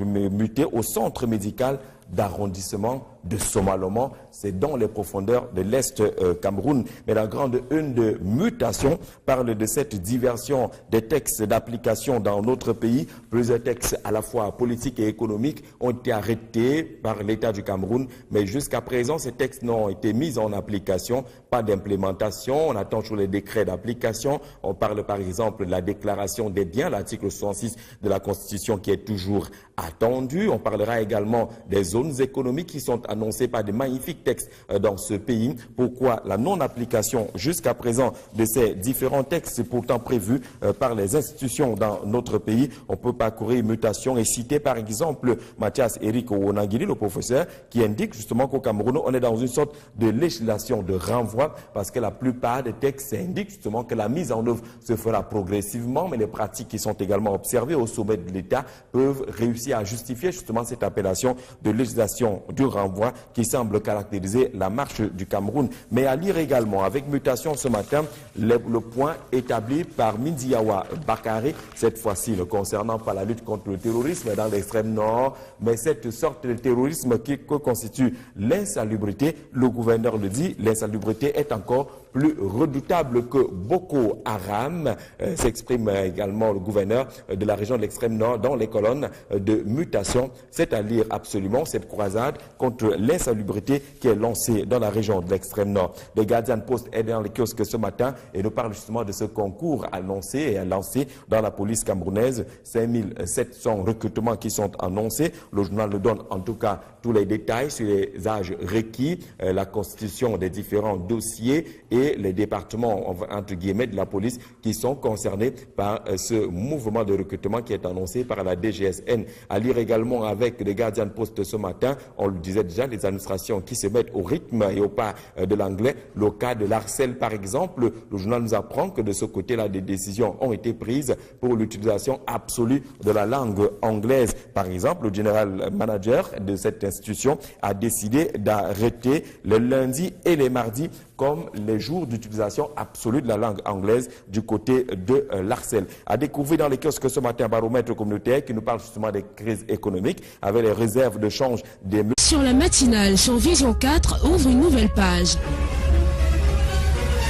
muté au centre médical d'arrondissement de Somaloman, c'est dans les profondeurs de l'Est Cameroun. Mais la grande une de mutation parle de cette diversion des textes d'application dans notre pays. Plusieurs textes à la fois politiques et économiques ont été arrêtés par l'État du Cameroun, mais jusqu'à présent, ces textes n'ont été mis en application, pas d'implémentation. On attend toujours les décrets d'application. On parle par exemple de la déclaration des biens, l'article 66 de la Constitution qui est toujours attendu. On parlera également des zones économiques qui sont annoncé par des magnifiques textes dans ce pays. Pourquoi la non-application jusqu'à présent de ces différents textes pourtant prévus par les institutions dans notre pays? On peut parcourir mutation et citer par exemple Mathias Eric Owonangili, le professeur, qui indique justement qu'au Cameroun, on est dans une sorte de législation de renvoi parce que la plupart des textes indiquent justement que la mise en œuvre se fera progressivement, mais les pratiques qui sont également observées au sommet de l'État peuvent réussir à justifier justement cette appellation de législation du renvoi qui semble caractériser la marche du Cameroun. Mais à lire également avec mutation ce matin le point établi par Mindiawa Bakare, cette fois-ci ne concernant pas la lutte contre le terrorisme dans l'extrême nord, mais cette sorte de terrorisme que constitue l'insalubrité. Le gouverneur le dit, l'insalubrité est encore plus redoutable que Boko Haram, s'exprime également le gouverneur de la région de l'extrême nord dans les colonnes de mutation. C'est à lire absolument cette croisade contre l'insalubrité qui est lancée dans la région de l'extrême nord. Le Guardian Post est dans les kiosques ce matin et nous parle justement de ce concours annoncé et lancé dans la police camerounaise. 5700 recrutements qui sont annoncés. Le journal nous donne en tout cas tous les détails sur les âges requis, la constitution des différents dossiers et les départements entre guillemets de la police qui sont concernés par ce mouvement de recrutement qui est annoncé par la DGSN. À lire également avec le Guardian Post ce matin, on le disait déjà, les administrations qui se mettent au rythme et au pas de l'anglais. Le cas de l'Arcel par exemple, le journal nous apprend que de ce côté-là des décisions ont été prises pour l'utilisation absolue de la langue anglaise. Par exemple, le général manager de cette institution a décidé d'arrêter les lundis et les mardis comme les jours d'utilisation absolue de la langue anglaise du côté de l'Arcel. À découvrir dans les kiosques ce matin un baromètre communautaire qui nous parle justement des crises économiques avec les réserves de change des... Sur la matinale, Champ Vision 4 ouvre une nouvelle page.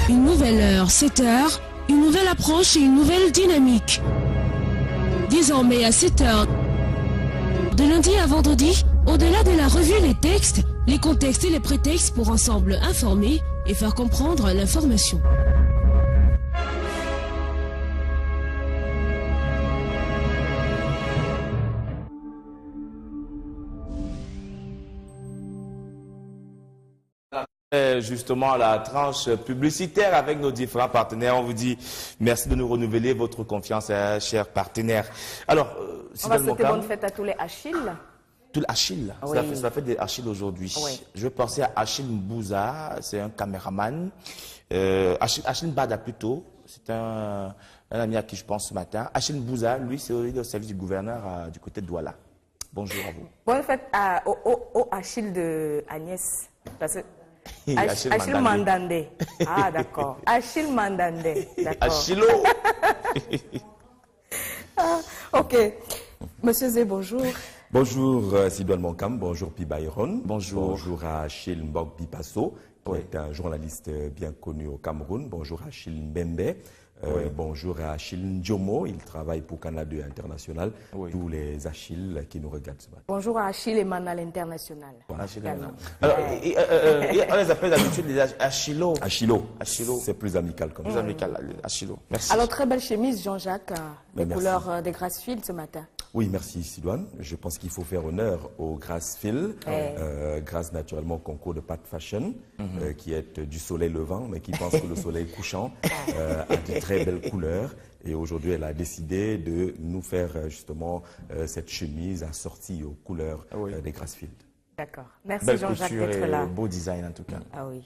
Une nouvelle heure, 7 heures, une nouvelle approche et une nouvelle dynamique. Désormais à 7 heures, de lundi à vendredi, au-delà de la revue, les textes, les contextes et les prétextes pour ensemble informer et faire comprendre l'information. Justement la tranche publicitaire avec nos différents partenaires. On vous dit merci de nous renouveler votre confiance, chers partenaires. Alors, on va souhaiter bonne fête à tous les Achilles. Tous les Achilles, oui. Ça fait des Achilles aujourd'hui. Oui. Je pensais à Achille Mbouza, c'est un caméraman. Achille Bada plutôt, c'est un ami à qui je pense ce matin. Achille Mbouza, lui, c'est au service du gouverneur du côté de Douala. Bonjour à vous. Bonne fête au Achille de Agnès. Parce que Achille Mandande. Ah, d'accord. Achille Mandande. D'accord. Achilo. Ok. Monsieur Zé, bonjour. Bonjour Sidoine Monkam, bonjour Pi Byron. Bonjour. Bonjour à Achille Mbog Bipasso, qui est un journaliste bien connu au Cameroun. Bonjour à Achille Mbembe. Bonjour à Achille Ndjomo, il travaille pour Canal 2 International. Tous les Achilles qui nous regardent ce matin. Bonjour à Achille Emanal International. Alors, on les appelle d'habitude les Achilo. Achilo. C'est plus amical comme ça. Plus amical, Achilo. Merci. Alors, très belle chemise, Jean-Jacques, des couleurs des Grassfield ce matin. Oui, merci Sidoine. Je pense qu'il faut faire honneur au Grassfield, grâce naturellement au concours de Pat Fashion, qui est du soleil levant, mais qui pense que le soleil couchant a de très belles couleurs. Et aujourd'hui, elle a décidé de nous faire justement cette chemise assortie aux couleurs des Grassfield. D'accord. Merci Jean-Jacques d'être là. Beau design en tout cas. Ah oui.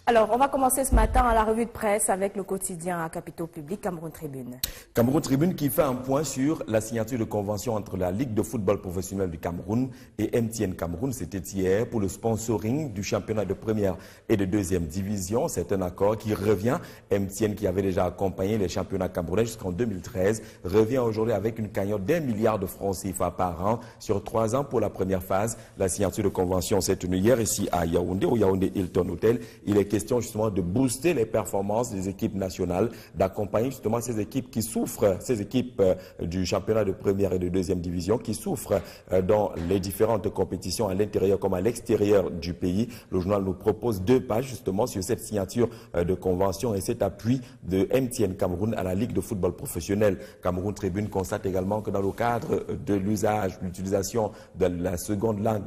Alors, on va commencer ce matin à la revue de presse avec le quotidien à capitaux publics, Cameroun Tribune. Cameroun Tribune qui fait un point sur la signature de convention entre la Ligue de football professionnel du Cameroun et MTN Cameroun. C'était hier pour le sponsoring du championnat de première et de deuxième division. C'est un accord qui revient. MTN qui avait déjà accompagné les championnats camerounais jusqu'en 2013 revient aujourd'hui avec une cagnotte d'1 milliard de francs CFA par an sur 3 ans pour la première phase. La signature de convention s'est tenue hier ici à Yaoundé, au Yaoundé Hilton Hotel. Il est question justement de booster les performances des équipes nationales, d'accompagner justement ces équipes qui souffrent, ces équipes du championnat de première et de deuxième division qui souffrent dans les différentes compétitions à l'intérieur comme à l'extérieur du pays. Le journal nous propose 2 pages justement sur cette signature de convention et cet appui de MTN Cameroun à la Ligue de football professionnel. Cameroun Tribune constate également que dans le cadre de l'utilisation de la seconde langue,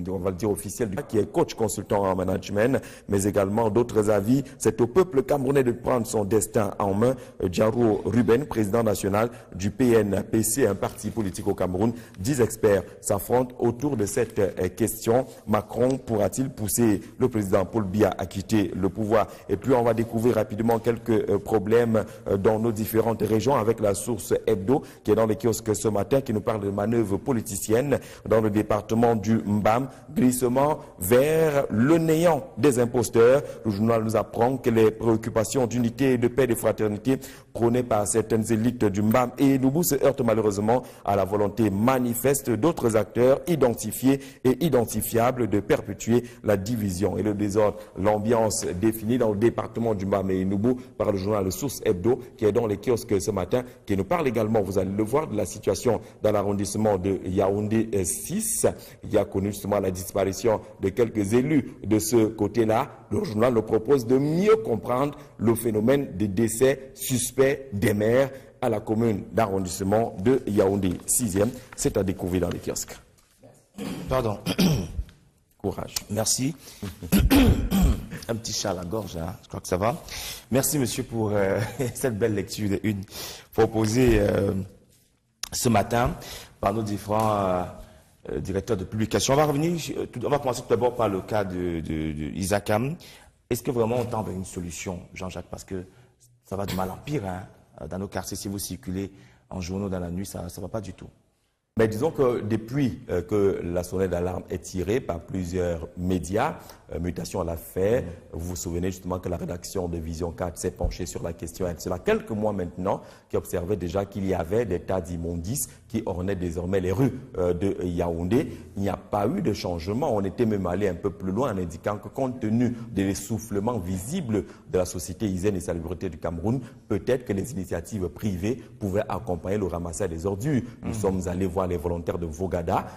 on va le dire officielle, qui est coach consultant en management, mais également d'autres avis. C'est au peuple camerounais de prendre son destin en main. Diaro Ruben, président national du PNPC, un parti politique au Cameroun, 10 experts s'affrontent autour de cette question. Macron pourra-t-il pousser le président Paul Biya à quitter le pouvoir? Et puis on va découvrir rapidement quelques problèmes dans nos différentes régions avec la source Hebdo qui est dans les kiosques ce matin, qui nous parle de manœuvres politiciennes dans le département du Mbam, glissement vers le néant des imposteurs. Le journal nous apprend que les préoccupations d'unité, de paix et de fraternité prônées par certaines élites du Mbam et Enugu se heurtent malheureusement à la volonté manifeste d'autres acteurs identifiés et identifiables de perpétuer la division et le désordre. L'ambiance définie dans le département du Mbam et Enugu par le journal Source Hebdo qui est dans les kiosques ce matin, qui nous parle également, vous allez le voir, de la situation dans l'arrondissement de Yaoundé 6. Il a connu justement la disparition de quelques élus de ce côté-là. Le journal nous propose de mieux comprendre le phénomène des décès suspects des maires à la commune d'arrondissement de Yaoundé 6e. C'est à découvrir dans les kiosques. Pardon. Courage. Merci. Un petit chat à la gorge, hein. Je crois que ça va. Merci, monsieur, pour cette belle lecture de une proposée ce matin par nos différents directeurs de publication. On va commencer tout d'abord par le cas de Isakam. Est-ce que vraiment on tend vers une solution, Jean-Jacques? Parce que ça va de mal en pire, hein, dans nos quartiers. Si vous circulez en journaux dans la nuit, ça ne va pas du tout. Mais disons que depuis que la sonnette d'alarme est tirée par plusieurs médias, Mutation l'a fait. Vous vous souvenez justement que la rédaction de Vision 4 s'est penchée sur la question. C'est là quelques mois maintenant qui observait déjà qu'il y avait des tas d'immondices qui ornaient désormais les rues de Yaoundé. Il n'y a pas eu de changement. On était même allé un peu plus loin en indiquant que compte tenu de l'essoufflement visible de la société Hygiène et Salubrité du Cameroun, peut-être que les initiatives privées pouvaient accompagner le ramassage des ordures. Nous sommes allés voir les volontaires de Vogada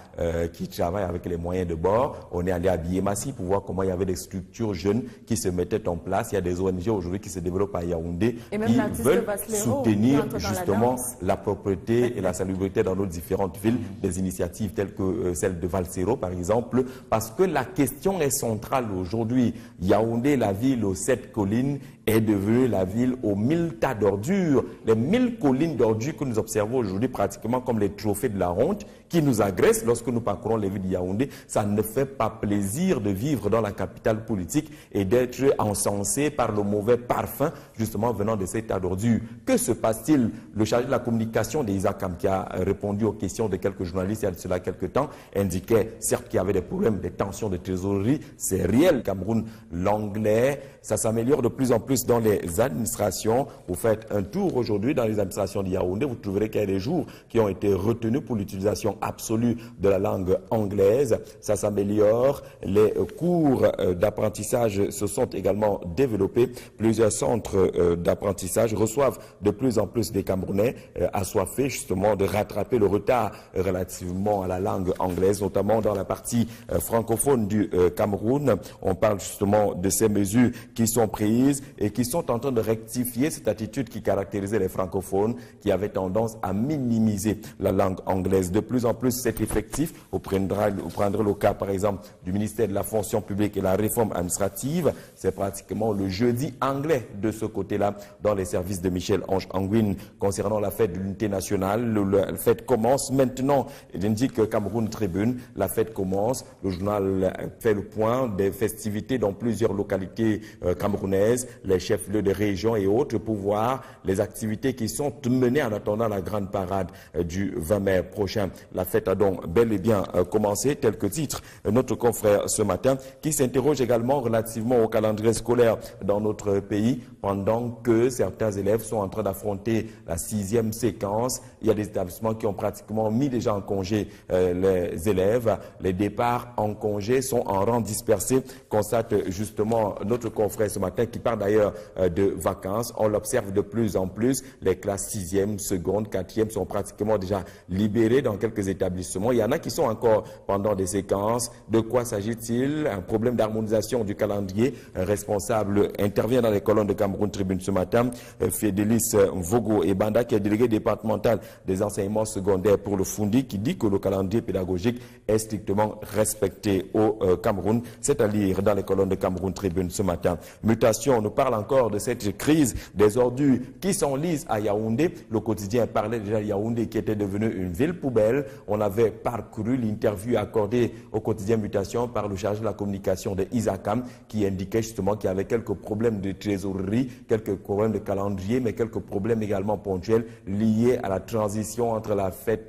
qui travaillent avec les moyens de bord. On est allé à Biémassi pour voir comment il y avait des structures jeunes qui se mettaient en place. Il y a des ONG aujourd'hui qui se développent à Yaoundé qui veulent soutenir justement la propreté et la salubrité dans nos différentes villes, des initiatives telles que celle de Valsero par exemple, parce que la question est centrale aujourd'hui. Yaoundé, la ville aux 7 collines, est devenue la ville aux 1000 tas d'ordures. Les 1000 collines d'ordures que nous observons aujourd'hui pratiquement comme les trophées de la honte qui nous agressent lorsque nous parcourons les villes de Yaoundé. Ça ne fait pas plaisir de vivre dans la capitale politique et d'être encensé par le mauvais parfum justement venant de ces tas d'ordures. Que se passe-t-il? Le chargé de la communication des Isakam qui a répondu aux questions de quelques journalistes il y a de cela quelques temps indiquait certes qu'il y avait des problèmes, des tensions de trésorerie, c'est réel. Cameroun, l'anglais, ça s'améliore de plus en plus dans les administrations. Vous faites un tour aujourd'hui dans les administrations de Yaoundé, vous trouverez qu'il y a des jours qui ont été retenus pour l'utilisation absolue de la langue anglaise. Ça s'améliore. Les cours d'apprentissage se sont également développés. Plusieurs centres d'apprentissage reçoivent de plus en plus des Camerounais assoiffés justement de rattraper le retard relativement à la langue anglaise, notamment dans la partie francophone du Cameroun. On parle justement de ces mesures qui sont prises et qui sont en train de rectifier cette attitude qui caractérisait les francophones qui avaient tendance à minimiser la langue anglaise. De plus en plus, c'est effectif. Vous prendrez le cas, par exemple, du ministère de la fonction publique et la réforme administrative. C'est pratiquement le jeudi anglais de ce côté-là dans les services de Michel-Ange Anguine. Concernant la fête de l'unité nationale, la fête commence maintenant. Il indique Cameroun Tribune, la fête commence. Le journal fait le point des festivités dans plusieurs localités camerounaises, les chefs-lieux de région et autres, pour voir les activités qui sont menées en attendant la grande parade du 20 mai prochain. La La fête a donc bel et bien commencé, tel que titre notre confrère ce matin, qui s'interroge également relativement au calendrier scolaire dans notre pays, pendant que certains élèves sont en train d'affronter la 6e séquence. Il y a des établissements qui ont pratiquement mis déjà en congé les élèves. Les départs en congé sont en rang dispersé, constate justement notre confrère ce matin, qui part d'ailleurs de vacances. On l'observe de plus en plus. Les classes 6e, seconde, 4e sont pratiquement déjà libérées dans quelques établissements. Il y en a qui sont encore pendant des séquences. De quoi s'agit-il? Un problème d'harmonisation du calendrier. Un responsable intervient dans les colonnes de Cameroun Tribune ce matin. Fédélis Vogo et Banda, qui est délégué départemental des enseignements secondaires pour le Fundi, qui dit que le calendrier pédagogique est strictement respecté au Cameroun. C'est à lire dans les colonnes de Cameroun Tribune ce matin. Mutation, on nous parle encore de cette crise des ordures qui s'enlisent à Yaoundé. Le quotidien parlait déjà de Yaoundé qui était devenu une ville poubelle. On avait parcouru l'interview accordée au quotidien Mutation par le chargé de la communication de Isakam, qui indiquait justement qu'il y avait quelques problèmes de trésorerie, quelques problèmes de calendrier, mais quelques problèmes également ponctuels liés à la transition entre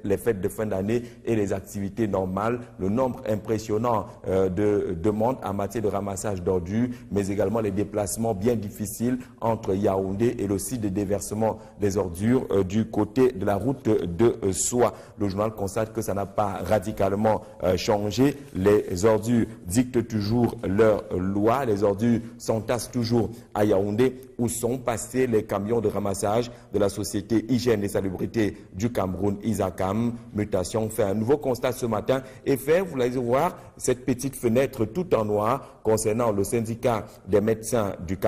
les fêtes de fin d'année et les activités normales. Le nombre impressionnant de demandes en matière de ramassage d'ordures, mais également les déplacements bien difficiles entre Yaoundé et le site de déversement des ordures du côté de la route de Soie. Le journal constate que ça n'a pas radicalement changé. Les ordures dictent toujours leurs lois. Les ordures s'entassent toujours à Yaoundé, où sont passés les camions de ramassage de la société Hygiène et Salubrité du Cameroun, Isakam. Mutation fait un nouveau constat ce matin et fait, vous allez voir, cette petite fenêtre tout en noir concernant le syndicat des médecins du Cameroun.